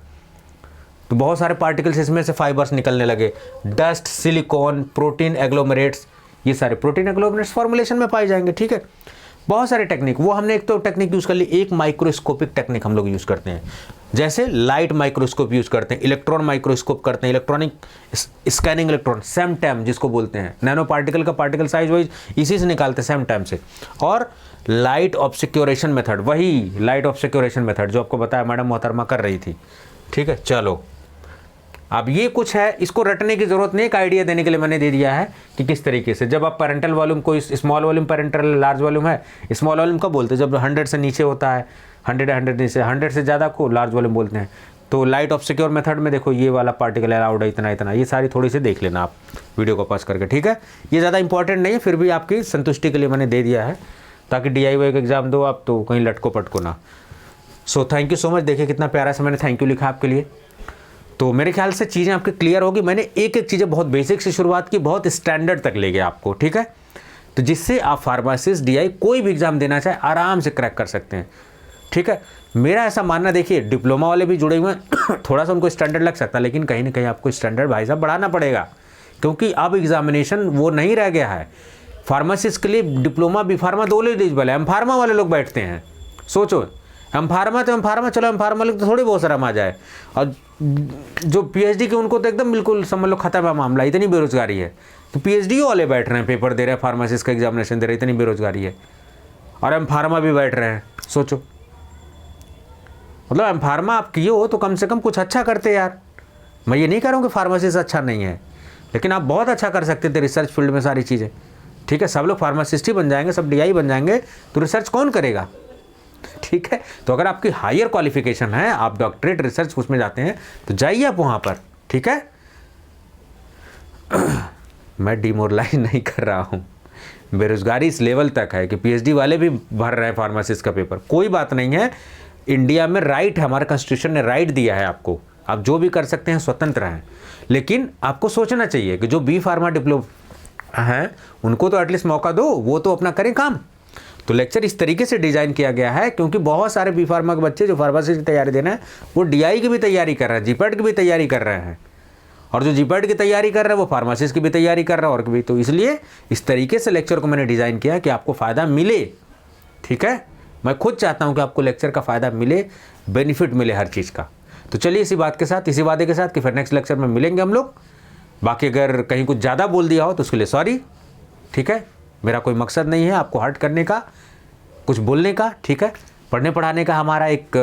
तो बहुत सारे पार्टिकल्स इसमें से फाइबर्स निकलने लगे, डस्ट, सिलिकॉन, प्रोटीन एग्लोमरेट्स, ये सारे प्रोटीन एग्लोमरेट्स फॉर्मुलेशन में पाए जाएंगे, ठीक है। बहुत सारे टेक्निक, वो हमने एक तो टेक्निक यूज़ कर ली, एक माइक्रोस्कोपिक टेक्निक हम लोग यूज़ करते हैं, जैसे लाइट माइक्रोस्कोप यूज़ करते हैं, इलेक्ट्रॉन माइक्रोस्कोप करते हैं, इलेक्ट्रॉनिक स्कैनिंग इलेक्ट्रॉन, SEM-TEM जिसको बोलते हैं, नैनो पार्टिकल का पार्टिकल साइज वाइज इसी से निकालते हैं SEM-TEM से, और लाइट ऑब्सक्योरेशन मेथड, वही लाइट ऑब्सक्योरेशन मेथड जो आपको बताया मैडम मोहतरमा कर रही थी, ठीक है। चलो, अब ये कुछ है, इसको रटने की जरूरत नहीं, एक आइडिया देने के लिए मैंने दे दिया है कि किस तरीके से, जब आप पेरेंटल वॉल्यूम, कोई small volume parental, large volume है, स्मॉल वॉल्यूम कब बोलते हैं, जब 100 से नीचे होता है, 100 नीचे, 100 से ज़्यादा को लार्ज वॉल्यूम बोलते हैं। तो लाइट ऑब्सक्योर मेथड में देखो ये वाला पार्टिकल अलाउड है इतना इतना, ये सारी थोड़ी सी देख लेना आप वीडियो को पॉज करके, ठीक है। ये ज़्यादा इंपॉर्टेंट नहीं है, फिर भी आपकी संतुष्टि के लिए मैंने दे दिया है, ताकि DIY का एग्जाम दो आप तो कहीं लटको पटको ना। So thank you so much, देखिए कितना प्यारा सा मैंने थैंक यू लिखा आपके लिए। तो मेरे ख्याल से चीज़ें आपकी क्लियर होगी। मैंने एक एक चीज़ें बहुत बेसिक से शुरुआत की, बहुत स्टैंडर्ड तक ले गया आपको, ठीक है। तो जिससे आप फार्मासिस्ट DI कोई भी एग्जाम देना चाहे आराम से क्रैक कर सकते हैं, ठीक है। मेरा ऐसा मानना, देखिए डिप्लोमा वाले भी जुड़े हुए हैं, थोड़ा सा उनको स्टैंडर्ड लग सकता है, लेकिन कहीं ना कहीं आपको स्टैंडर्ड भाई साहब बढ़ाना पड़ेगा, क्योंकि अब एग्जामिनेशन वो नहीं रह गया है। फार्मासिस्ट के लिए डिप्लोमा बी फार्मा दो एलिजिबल है, M-Pharma वाले लोग बैठते हैं, सोचो M-Pharma तो M-Pharma, चलो M-Pharma वाले तो थोड़ी बहुत सारा आ जाए, और जो PhD के उनको तो एकदम बिल्कुल समझ लो खत्म है मामला, इतनी बेरोजगारी है। तो PhD वाले बैठ रहे हैं, पेपर दे रहे हैं, फार्मासिस्ट का एग्जामिनेशन दे रहे हैं, इतनी बेरोजगारी है, और M-Pharma भी बैठ रहे हैं, सोचो। मतलब M-Pharma आप किए हो तो कम से कम कुछ अच्छा करते यार। मैं ये नहीं कह रहा हूँ कि फार्मासिस्ट अच्छा नहीं है, लेकिन आप बहुत अच्छा कर सकते थे रिसर्च फील्ड में सारी चीज़ें, ठीक है। सब लोग फार्मासिस्ट ही बन जाएंगे, सब DI बन जाएंगे, तो रिसर्च कौन करेगा, ठीक है। तो अगर आपकी हायर क्वालिफिकेशन है, आप डॉक्टरेट रिसर्च उसमें जाते हैं, तो जाइए आप वहाँ पर, ठीक है। मैं डिमोरलाइज नहीं कर रहा हूँ, बेरोजगारी इस लेवल तक है कि PhD वाले भी भर रहे हैं फार्मासिस्ट का पेपर, कोई बात नहीं है। इंडिया में राइट है, हमारे कॉन्स्टिट्यूशन ने राइट दिया है आपको, आप जो भी कर सकते हैं, स्वतंत्र हैं, लेकिन आपको सोचना चाहिए कि जो B-Pharma डिप्लोमा हैं उनको तो एटलीस्ट मौका दो, वो तो अपना करें काम। तो लेक्चर इस तरीके से डिज़ाइन किया गया है, क्योंकि बहुत सारे B-Pharma के बच्चे जो फार्मासिस्ट की तैयारी देना है, वो DI की भी तैयारी कर रहे हैं, GPAT की भी तैयारी कर रहे हैं, और जो GPAT की तैयारी कर रहे हैं वो फार्मासिस्ट की भी तैयारी कर रहा है, और भी। तो इसलिए इस तरीके से लेक्चर को मैंने डिज़ाइन किया कि आपको फ़ायदा मिले, ठीक है। मैं खुद चाहता हूँ कि आपको लेक्चर का फ़ायदा मिले, बेनिफिट मिले हर चीज़ का। तो चलिए इसी बात के साथ, इसी वादे के साथ कि फिर नेक्स्ट लेक्चर में मिलेंगे हम लोग। बाकी अगर कहीं कुछ ज़्यादा बोल दिया हो तो उसके लिए सॉरी, ठीक है। मेरा कोई मकसद नहीं है आपको हर्ट करने का, कुछ बोलने का, ठीक है। पढ़ने पढ़ाने का हमारा एक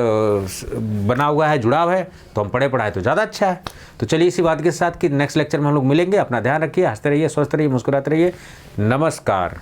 बना हुआ है, जुड़ाव है, तो हम पढ़े पढ़ाए तो ज़्यादा अच्छा है। तो चलिए इसी बात के साथ कि नेक्स्ट लेक्चर में हम लोग मिलेंगे। अपना ध्यान रखिए, हंसते रहिए, स्वस्थ रहिए, मुस्कुराते रहिए। नमस्कार।